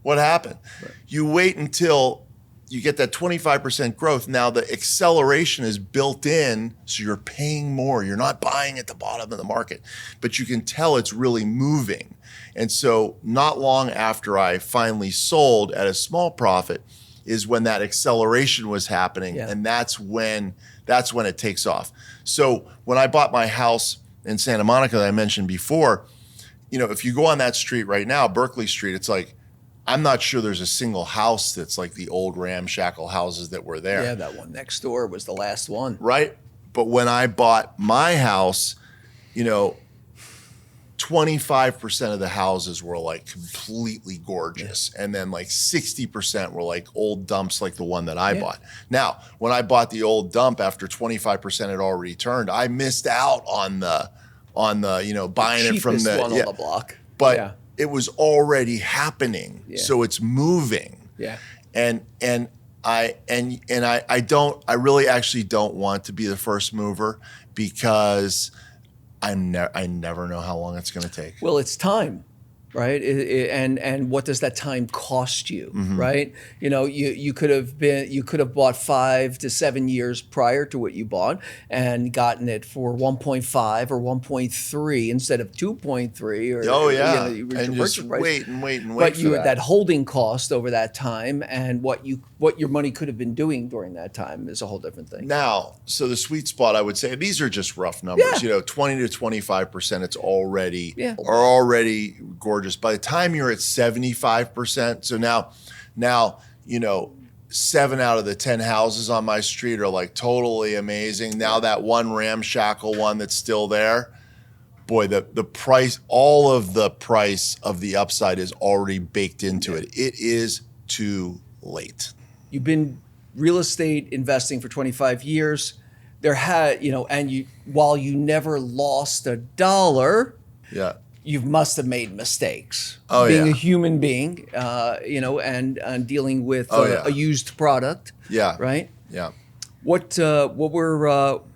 what happened? Right. You wait until you get that 25% growth. Now the acceleration is built in, so you're paying more. You're not buying at the bottom of the market, but you can tell it's really moving. And so not long after I finally sold at a small profit is when that acceleration was happening.
Yeah.
And that's when it takes off. So when I bought my house in Santa Monica that I mentioned before, if you go on that street right now, Berkeley Street, it's like, I'm not sure there's a single house that's like the old ramshackle houses that were there.
Yeah, that one next door was the last one.
Right? But when I bought my house, 25% of the houses were like completely gorgeous. Yeah. And then like 60% were like old dumps like the one that I bought. Now, when I bought the old dump after 25% had already turned, I missed out on the buying it from the
one on the block.
But it was already happening. Yeah. So it's moving.
Yeah.
And I really actually don't want to be the first mover because I never know how long it's going to take.
Well, it's time, right? And what does that time cost you, right? You could have bought 5 to 7 years prior to what you bought and gotten it for 1.5 or 1.3 instead of 2.3. Or
and just wait and wait.
But that holding cost over that time and what your money could have been doing during that time is a whole different thing.
Now, so the sweet spot, I would say, these are just rough numbers. 20 to 25%, it's already gorgeous. By the time you're at 75%, so now 7 out of the 10 houses on my street are like totally amazing. Now that one ramshackle one that's still there, boy, the price, all of the price of the upside is already baked into it. It is too late.
You've been real estate investing for 25 years. While you never lost a dollar, you must have made mistakes. Being a human being, and dealing with a used product. Yeah. Right.
Yeah.
What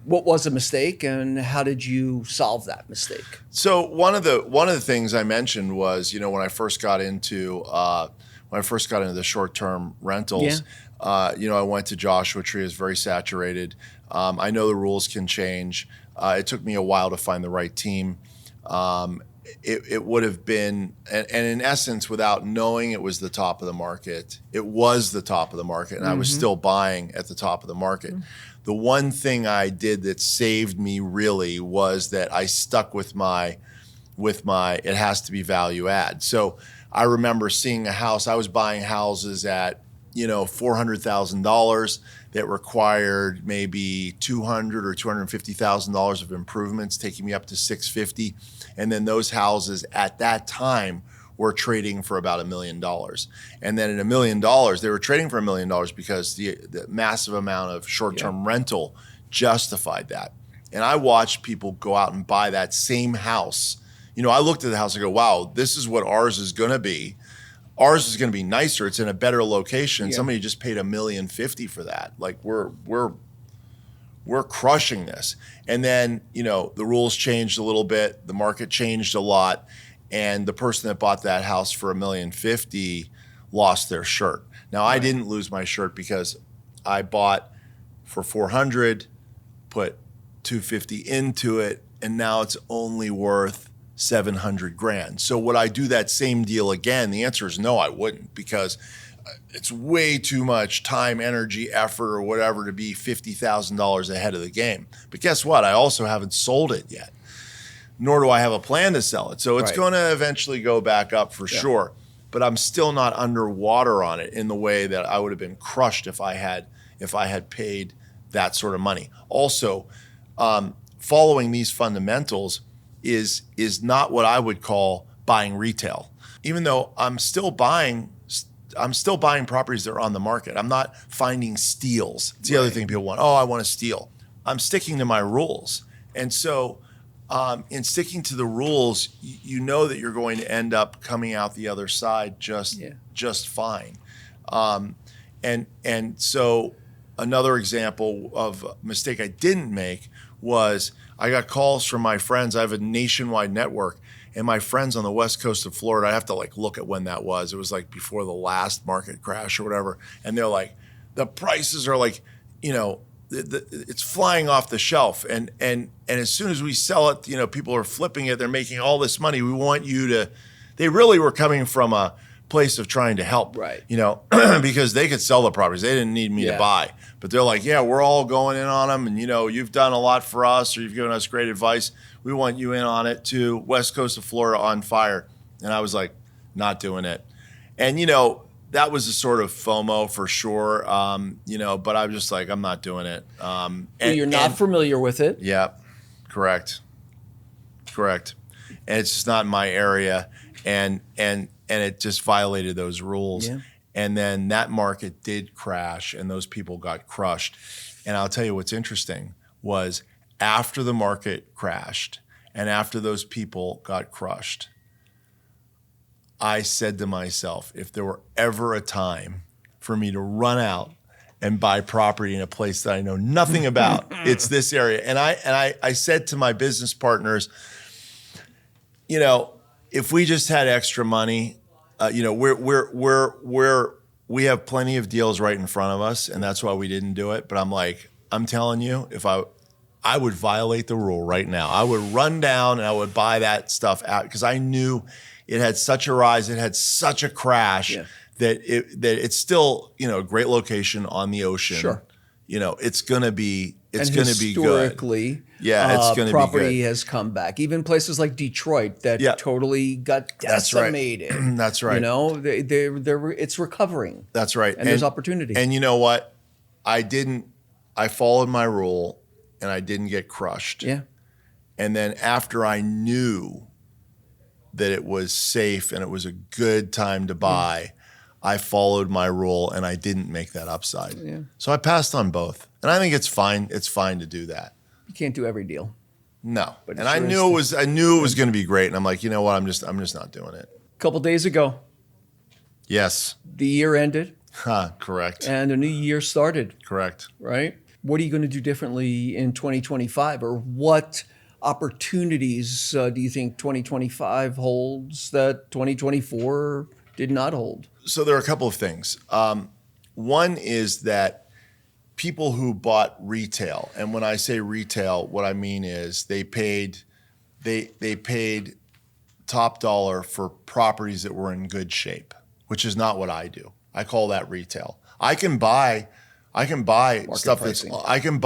was a mistake, and how did you solve that mistake?
So one of the things I mentioned was, when I first got into the short-term rentals, I went to Joshua Tree. It was very saturated. I know the rules can change. It took me a while to find the right team. It would have been, and in essence, without knowing it was the top of the market, it was the top of the market, and I was still buying at the top of the market. The one thing I did that saved me really was that I stuck with my it has to be value add. So I remember seeing a house. I was buying houses at $400,000 that required maybe $200,000 or $250,000 of improvements, taking me up to $650,000. And then those houses at that time were trading for about $1 million. And then at $1 million, they were trading for $1 million because the massive amount of short-term rental justified that. And I watched people go out and buy that same house. I looked at the house and go, wow, this is what ours is going to be. Ours is going to be nicer. It's in a better location. Yeah. Somebody just paid $1.05 million for that. Like we're crushing this. And then, the rules changed a little bit. The market changed a lot. And the person that bought that house for $1.05 million lost their shirt. Now, I didn't lose my shirt because I bought for $400,000, put $250,000 into it, and now it's only worth $700,000. So would I do that same deal again? The answer is no, I wouldn't, because it's way too much time, energy, effort, or whatever to be $50,000 ahead of the game. But guess what? I also haven't sold it yet, nor do I have a plan to sell it. So it's going to eventually go back up for sure. But I'm still not underwater on it in the way that I would have been crushed if I had paid that sort of money. Also, following these fundamentals is not what I would call buying retail. Even though I'm still buying properties that are on the market. I'm not finding steals. It's the other thing people want. I want to steal. I'm sticking to my rules. And so in sticking to the rules, you know that you're going to end up coming out the other side just fine. And so another example of a mistake I didn't make was I got calls from my friends. I have a nationwide network, and my friends on the west coast of Florida, I have to look at when that was. It was like before the last market crash or whatever. And they're like, the prices are like, it's flying off the shelf. And as soon as we sell it, people are flipping it. They're making all this money. We want you to, they really were coming from a place of trying to help,
right?
Because they could sell the properties. They didn't need me to buy, but they're like, yeah, we're all going in on them. And, you've done a lot for us, or you've given us great advice. We want you in on it too. West Coast of Florida on fire. And I was like, not doing it. And, that was a sort of FOMO for sure. But I was just like, I'm not doing it.
And you're not familiar with it.
Yeah, correct. And it's just not in my area. And it just violated those rules.
Yeah.
And then that market did crash and those people got crushed. And I'll tell you what's interesting was after the market crashed and after those people got crushed, I said to myself, if there were ever a time for me to run out and buy property in a place that I know nothing about, it's this area. And I said to my business partners, if we just had extra money, we have plenty of deals right in front of us, and that's why we didn't do it. But I'm telling you, if I would violate the rule right now. I would run down and I would buy that stuff out because I knew it had such a rise, it had such a crash that it's still, a great location on the ocean.
Sure.
It's going to be good.
Historically,
it's going to be good.
Property has come back. Even places like Detroit that totally got decimated.
That's right.
It's recovering.
That's right.
And there's opportunity.
And you know what? I followed my rule and I didn't get crushed.
Yeah.
And then after I knew that it was safe and it was a good time to buy, I followed my rule and I didn't make that upside.
Yeah.
So I passed on both. And I think it's fine. It's fine to do that.
You can't do every deal.
No. And I knew it was going to be great. And I'm like, you know what? I'm just not doing it.
A couple days ago.
Yes.
The year ended.
Correct.
And a new year started.
Correct.
Right? What are you going to do differently in 2025? Or what opportunities do you think 2025 holds that 2024 did not hold?
So there are a couple of things. One is that people who bought retail, and when I say retail, what I mean is they paid top dollar for properties that were in good shape, which is not what I do. I call that retail. I can buy
Market
stuff
pricing.
I can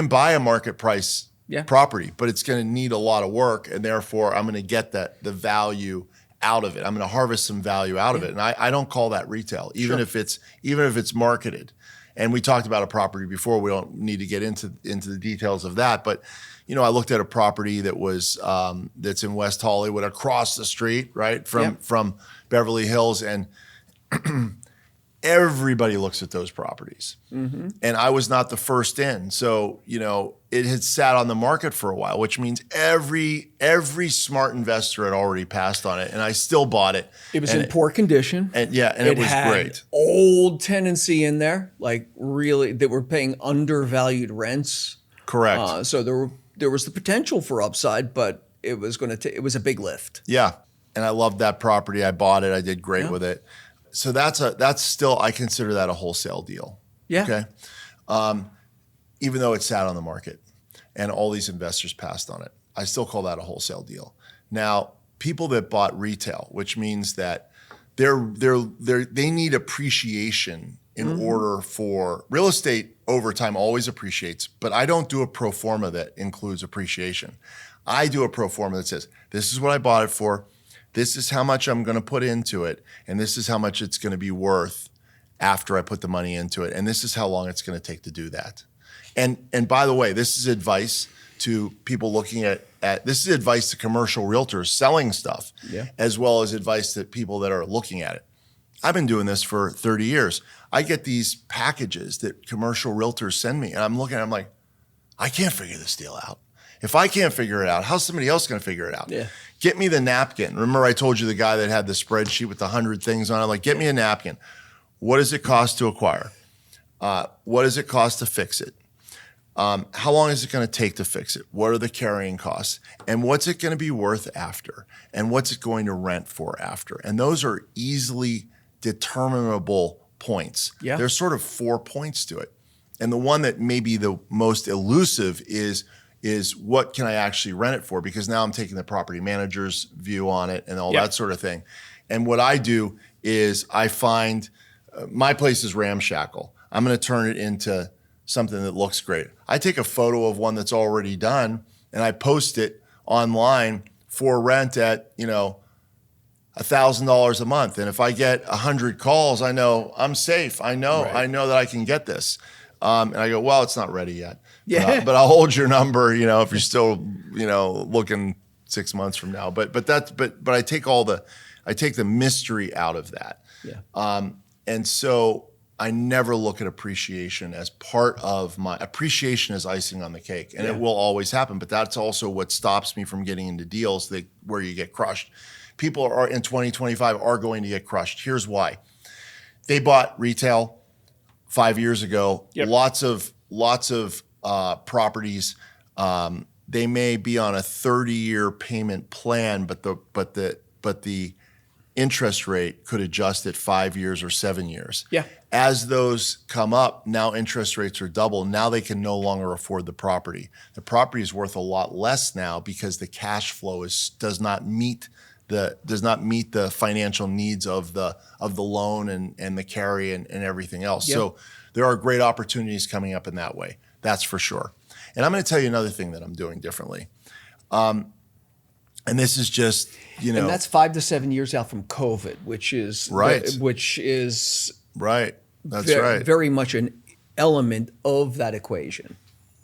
buy a market price property, but it's going to need a lot of work, and therefore I'm going to get the value out of it. I'm going to harvest some value out of it, and I don't call that retail, even if it's marketed. And we talked about a property before. We don't need to get into the details of that, but I looked at a property that was that's in West Hollywood, across the street, right from Beverly Hills, and everybody looks at those properties. Mm-hmm. And I was not the first in. So, it had sat on the market for a while, which means every smart investor had already passed on it. And I still bought it.
It was in poor condition.
And it was
had
great.
Old tenancy in there, like really, they were paying undervalued rents.
Correct.
So there was the potential for upside, but it was it was a big lift.
Yeah. And I loved that property. I bought it. I did great with it. So that's still, I consider that a wholesale deal.
Yeah.
Okay. Even though it sat on the market and all these investors passed on it, I still call that a wholesale deal. Now, people that bought retail, which means that they need appreciation in order for real estate over time always appreciates, but I don't do a pro forma that includes appreciation. I do a pro forma that says, this is what I bought it for. This is how much I'm going to put into it, and this is how much it's going to be worth after I put the money into it, and this is how long it's going to take to do that. And by the way, this is advice to people looking at this is advice to commercial realtors selling stuff, as well as advice to people that are looking at it. I've been doing this for 30 years. I get these packages that commercial realtors send me, and I'm looking at it, I'm like, I can't figure this deal out. If I can't figure it out, how's somebody else going to figure it out?
Yeah.
Get me the napkin. Remember I told you the guy that had the spreadsheet with 100 things on it? Like, get me a napkin. What does it cost to acquire? What does it cost to fix it? How long is it going to take to fix it? What are the carrying costs? And what's it going to be worth after? And what's it going to rent for after? And those are easily determinable points.
Yeah.
There's sort of 4 points to it. And the one that may be the most elusive is what can I actually rent it for? Because now I'm taking the property manager's view on it and all that sort of thing. And what I do is I find my place is ramshackle. I'm going to turn it into something that looks great. I take a photo of one that's already done and I post it online for rent at, $1,000 a month. And if I get 100 calls, I know I'm safe. I know that I can get this. And I go, well, it's not ready yet.
Yeah.
But I'll hold your number, if you're still, looking 6 months from now. But I take the mystery out of that.
Yeah.
And so I never look at appreciation as part of appreciation is icing on the cake, and it will always happen. But that's also what stops me from getting into deals where you get crushed. People are in 2025 are going to get crushed. Here's why. They bought retail 5 years ago.
Yep.
Lots of properties. They may be on a 30-year payment plan, but the interest rate could adjust at 5 years or 7 years.
Yeah.
As those come up, now interest rates are double. Now they can no longer afford the property. The property is worth a lot less now because the cash flow does not meet the financial needs of the loan and the carry and everything else.
Yep.
So there are great opportunities coming up in that way. That's for sure. And I'm going to tell you another thing that I'm doing differently. And this is just,
And that's 5 to 7 years out from COVID, which is
right. Right. That's right.
Very much an element of that equation.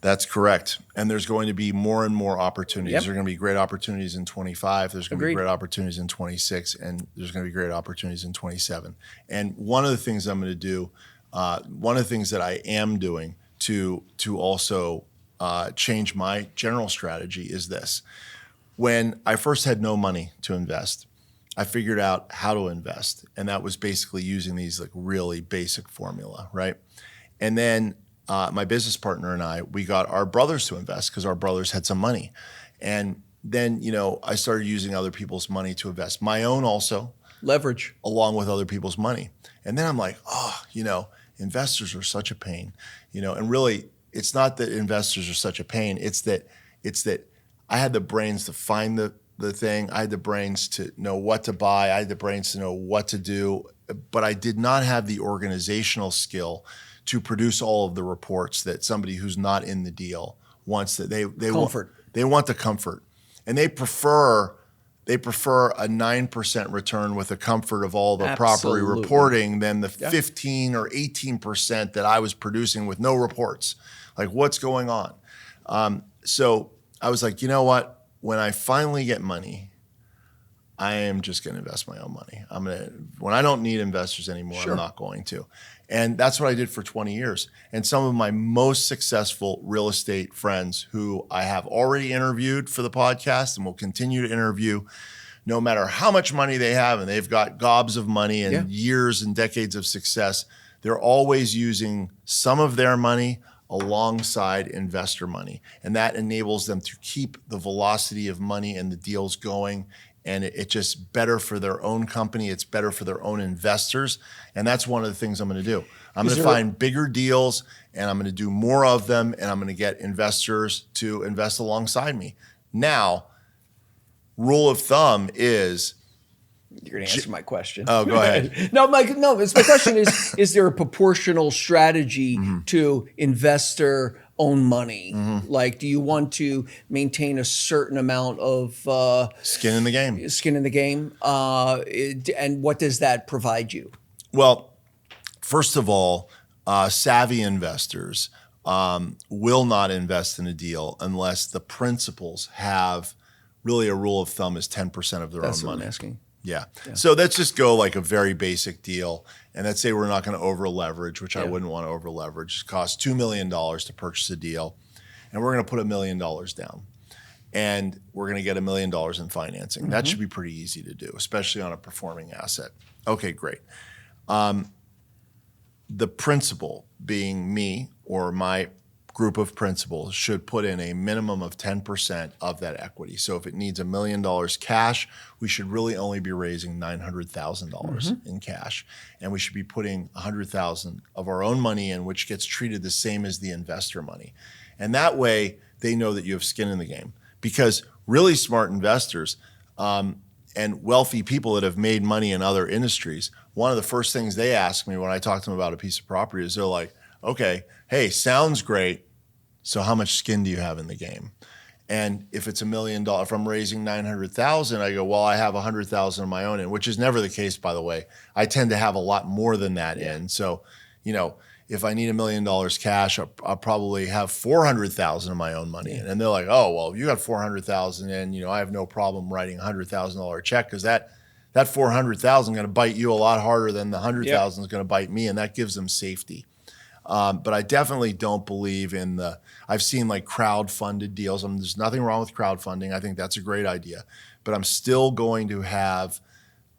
That's correct. And there's going to be more and more opportunities.
Yep.
There are going to be great opportunities in 25. There's going to be
Agreed.
great opportunities in 26. And there's going to be great opportunities in 27. And one of the things I'm going to do, one of the things that I am doing to also change my general strategy is this. When I first had no money to invest, I figured out how to invest. And that was basically using these really basic formula, right? And then my business partner and I, we got our brothers to invest because our brothers had some money. And then, I started using other people's money to invest. My own also.
Leverage.
Along with other people's money. And then I'm like, investors are such a pain. And really, it's not that investors are such a pain. It's that I had the brains to find the thing. I had the brains to know what to buy. I had the brains to know what to do. But I did not have the organizational skill to produce all of the reports that somebody who's not in the deal wants. That they want the comfort, and they prefer a 9% return with the comfort of all the property reporting than the 15 or 18% that I was producing with no reports. Like, what's going on? So I was like, you know what? When I finally get money, I am just going to invest my own money. When I don't need investors anymore, I'm not going to. And that's what I did for 20 years. And some of my most successful real estate friends who I have already interviewed for the podcast and will continue to interview, no matter how much money they have, and they've got gobs of money and years and decades of success, they're always using some of their money alongside investor money. And that enables them to keep the velocity of money and the deals going. And it's just better for their own company. It's better for their own investors. And that's one of the things I'm going to do. I'm going to find bigger deals, and I'm going to do more of them, and I'm going to get investors to invest alongside me. Now, rule of thumb is...
You're going to answer my question.
Oh, go ahead.
No, my question is there a proportional strategy to investor own money? Like, do you want to maintain a certain amount of
skin in the game?
And what does that provide you?
Well, first of all, savvy investors will not invest in a deal unless the principals have really a rule of thumb is 10% of their own money.
That's what I'm asking.
Yeah. So let's just go like a very basic deal. And let's say we're not going to over leverage, which I wouldn't want to over leverage. It costs $2 million to purchase a deal. And we're going to put $1 million down. And we're going to get $1 million in financing. That should be pretty easy to do, especially on a performing asset. Okay, great. The principal being me or my group of principals should put in a minimum of 10% of that equity. So if it needs $1 million cash, we should really only be raising $900,000 in cash. And we should be putting $100,000 of our own money in, which gets treated the same as the investor money. And that way they know that you have skin in the game. Because really smart investors and wealthy people that have made money in other industries, one of the first things they ask me when I talk to them about a piece of property is they're like, okay, hey, sounds great. So how much skin do you have in the game? And if it's $1 million, if I'm raising 900,000, I go, well, I have 100,000 of my own in, which is never the case, by the way. I tend to have a lot more than that in. So, if I need $1 million cash, I'll probably have 400,000 of my own money in. And they're like, oh, well, you got 400,000 in, I have no problem writing $100,000 check because that 400,000 is going to bite you a lot harder than the 100,000 is going to bite me, and that gives them safety. But I definitely don't believe in I've seen like crowd-funded deals. There's nothing wrong with crowdfunding. I think that's a great idea. But I'm still going to have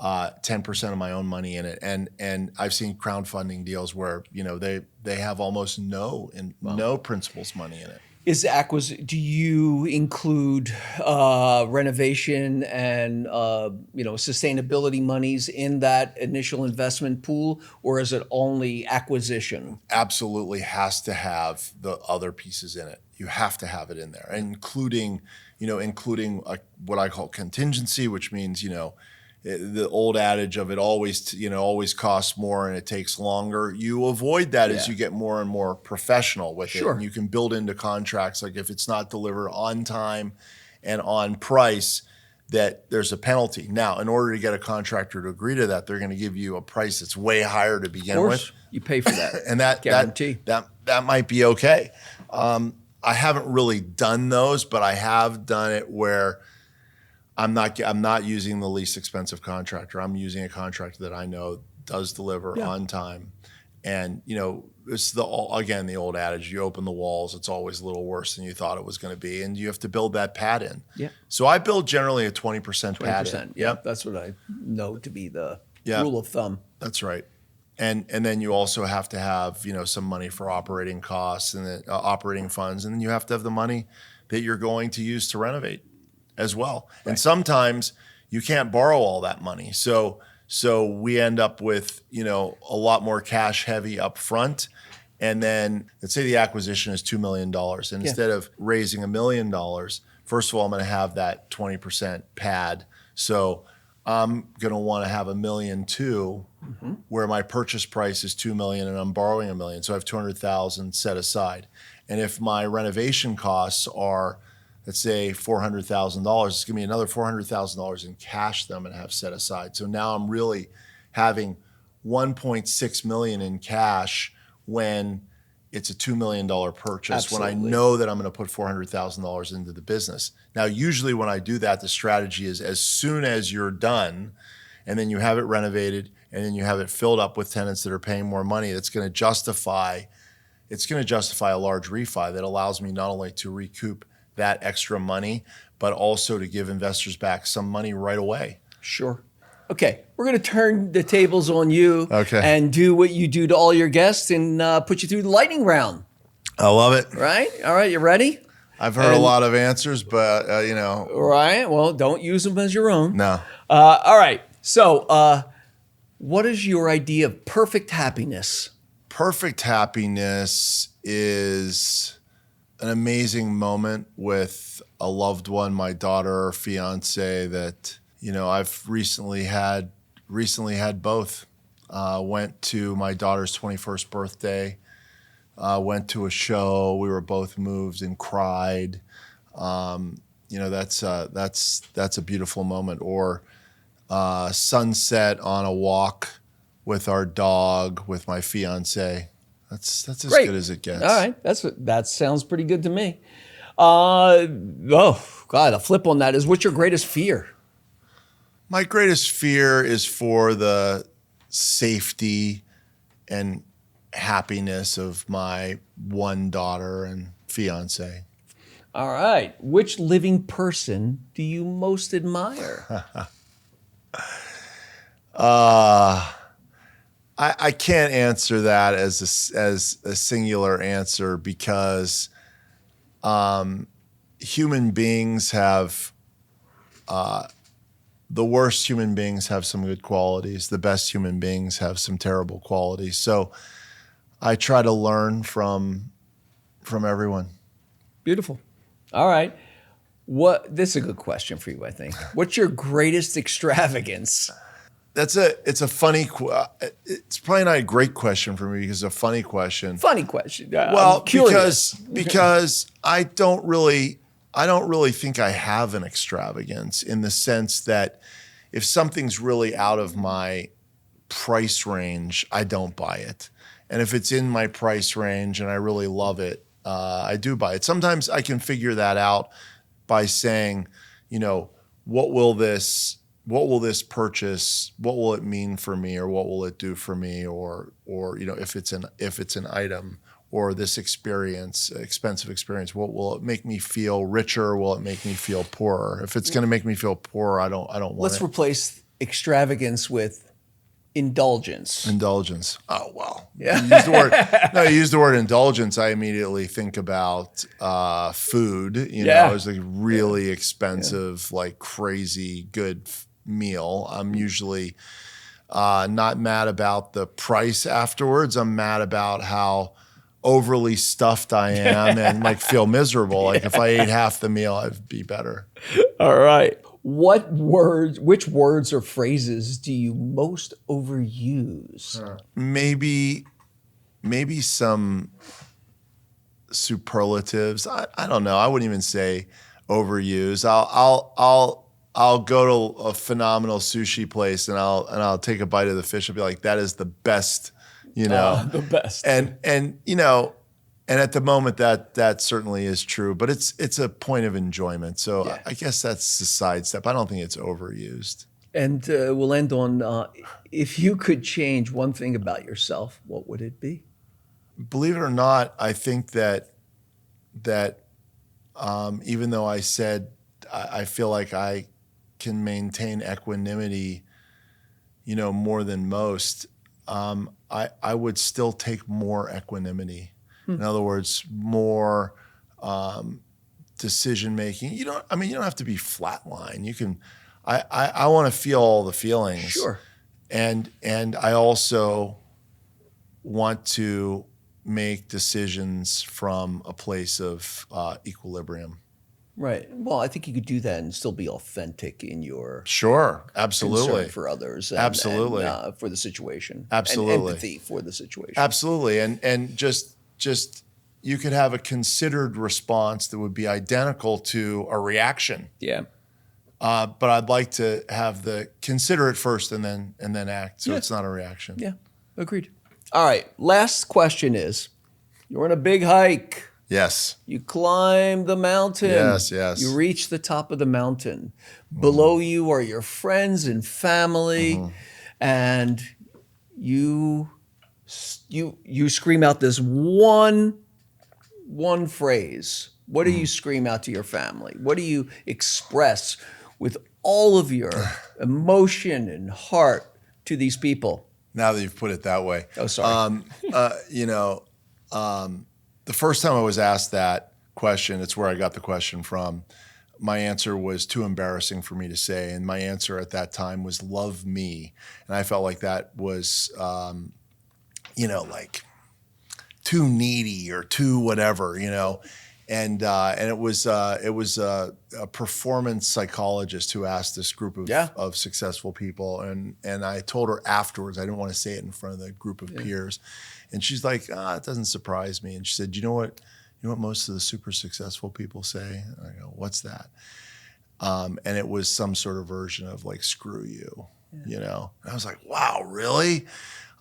10% of my own money in it. And I've seen crowdfunding deals where, they have almost no principal's money in it.
Do you include renovation and sustainability monies in that initial investment pool, or is it only acquisition?
Absolutely has to have the other pieces in it. You have to have it in there, including what I call contingency, which means the old adage of it always costs more and it takes longer. You avoid that as you get more and more professional with it. And you can build into contracts, like if it's not delivered on time and on price, that there's a penalty. Now, in order to get a contractor to agree to that, they're going to give you a price that's way higher to begin with.
You pay for that.
And that
guarantee.
That might be okay. I haven't really done those, but I have done it where I'm not using the least expensive contractor. I'm using a contractor that I know does deliver on time. And it's the old adage: you open the walls, it's always a little worse than you thought it was going to be, and you have to build that pad in. Yeah. So I build generally a 20% pad in.
Yep. That's what I know to be the rule of thumb.
That's right. And then you also have to have some money for operating costs and the operating funds, and then you have to have the money that you're going to use to renovate as well. Right. And sometimes you can't borrow all that money. So we end up with, a lot more cash heavy up front. And then let's say the acquisition is $2 million. And instead of raising $1 million, first of all, I'm going to have that 20% pad. So I'm going to want to have $1 million too, where my purchase price is $2 million and I'm borrowing $1 million. So I have $200,000 set aside. And if my renovation costs are, let's say $400,000, it's going to be another $400,000 in cash that I'm going to have set aside. So now I'm really having $1.6 million in cash when it's a $2 million purchase. Absolutely. When I know that I'm going to put $400,000 into the business. Now, usually when I do that, the strategy is as soon as you're done and then you have it renovated and then you have it filled up with tenants that are paying more money, it's going to justify a large refi that allows me not only to recoup that extra money, but also to give investors back some money right away.
Sure. Okay, we're going to turn the tables on you and do what you do to all your guests and put you through the lightning round.
I love it.
Right? All right, you ready?
I've heard a lot of answers, but,
Right, well, don't use them as your own.
No.
All right, so what is your idea of perfect happiness?
Perfect happiness is an amazing moment with a loved one, my daughter or fiance, that I've recently had both. Went to my daughter's 21st birthday. Went to a show. We were both moved and cried. That's a beautiful moment. Or sunset on a walk with our dog with my fiance. That's as
Great.
Good as it gets.
All right, that sounds pretty good to me. Oh God, a flip on that is, what's your greatest fear?
My greatest fear is for the safety and happiness of my one daughter and fiance.
All right, which living person do you most admire?
I can't answer that as a singular answer because human beings have the worst human beings have some good qualities. The best human beings have some terrible qualities. So I try to learn from everyone.
Beautiful. All right. This is a good question for you, I think. What's your greatest extravagance?
It's a funny, it's probably not a great question for me because it's a funny question.
Funny question.
Well,
I'm curious.
because I don't really think I have an extravagance in the sense that if something's really out of my price range, I don't buy it. And if it's in my price range and I really love it, I do buy it. Sometimes I can figure that out by saying, what will this purchase, what will it mean for me, or what will it do for me, or if it's an item, or this expensive experience, what will it make me feel richer, or will it make me feel poorer? If it's going to make me feel poorer, I don't want
Let's replace extravagance with indulgence.
Indulgence. Oh, well.
Yeah.
You use the word indulgence, I immediately think about food. It's like really expensive, like crazy good meal. I'm usually not mad about the price afterwards. I'm mad about how overly stuffed I am and feel miserable. Like if I ate half the meal, I'd be better.
All right. Which words or phrases do you most overuse?
Maybe some superlatives. I don't know. I wouldn't even say overuse. I'll go to a phenomenal sushi place and I'll take a bite of the fish and be like, that is the best,
the best.
And at the moment that certainly is true, but it's a point of enjoyment. So I guess that's a sidestep. I don't think it's overused.
And we'll end on, if you could change one thing about yourself, what would it be?
Believe it or not, I think that even though I said I feel like I can maintain equanimity, more than most, I would still take more equanimity. In other words, more decision making. You don't have to be flatline. You can. I want to feel all the feelings.
Sure.
And I also want to make decisions from a place of equilibrium.
Right. Well, I think you could do that and still be authentic in your
absolutely
concern for others,
absolutely
for the situation,
absolutely
and empathy for the situation,
absolutely, and just you could have a considered response that would be identical to a reaction.
Yeah.
But I'd like to have the consider it first and then act, so it's not a reaction.
Yeah. Agreed. All right. Last question is: you're on a big hike.
Yes.
You climb the mountain.
Yes.
You reach the top of the mountain. Below you are your friends and family, and you scream out this one phrase. What do you scream out to your family? What do you express with all of your emotion and heart to these people?
Now that you've put it that way.
Oh, sorry.
The first time I was asked that question, it's where I got the question from. My answer was too embarrassing for me to say. And my answer at that time was love me. And I felt like that was, like too needy or too whatever, And it was a performance psychologist who asked this group of successful people. And I told her afterwards, I didn't want to say it in front of the group of peers. And she's like, it doesn't surprise me. And she said, you know what most of the super successful people say? And I go, what's that? And it was some sort of version of like, screw you, And I was like, wow, really?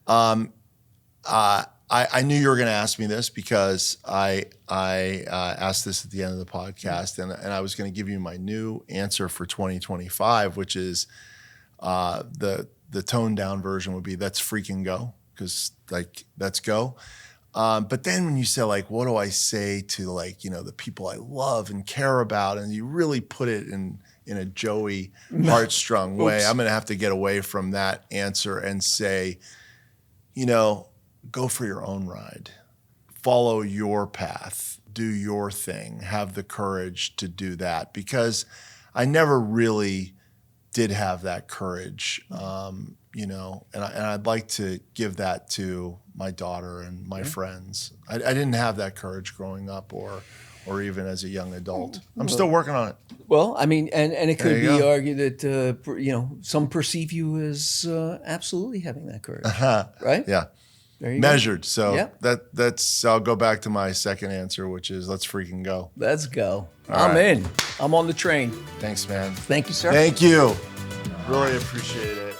I knew you were going to ask me this because I asked this at the end of the podcast, and I was going to give you my new answer for 2025, which is the toned down version would be let's freaking go, because let's go. But then when you say like, what do I say to the people I love and care about, and you really put it in a Joey heartstrung way, I'm going to have to get away from that answer and say, go for your own ride, follow your path, do your thing, have the courage to do that, because I never really did have that courage, and I'd like to give that to my daughter and my friends. I didn't have that courage growing up or even as a young adult. I'm still working on it.
Well, I mean, and it could be
go.
argued that, some perceive you as absolutely having that courage, right?
Yeah.
There you
Measured.
go.
So
Yeah.
that's I'll go back to my second answer, which is let's freaking go.
Let's go.
All
I'm
right.
in. I'm on the train.
Thanks, man.
Thank you, sir.
Thank you. Really appreciate it.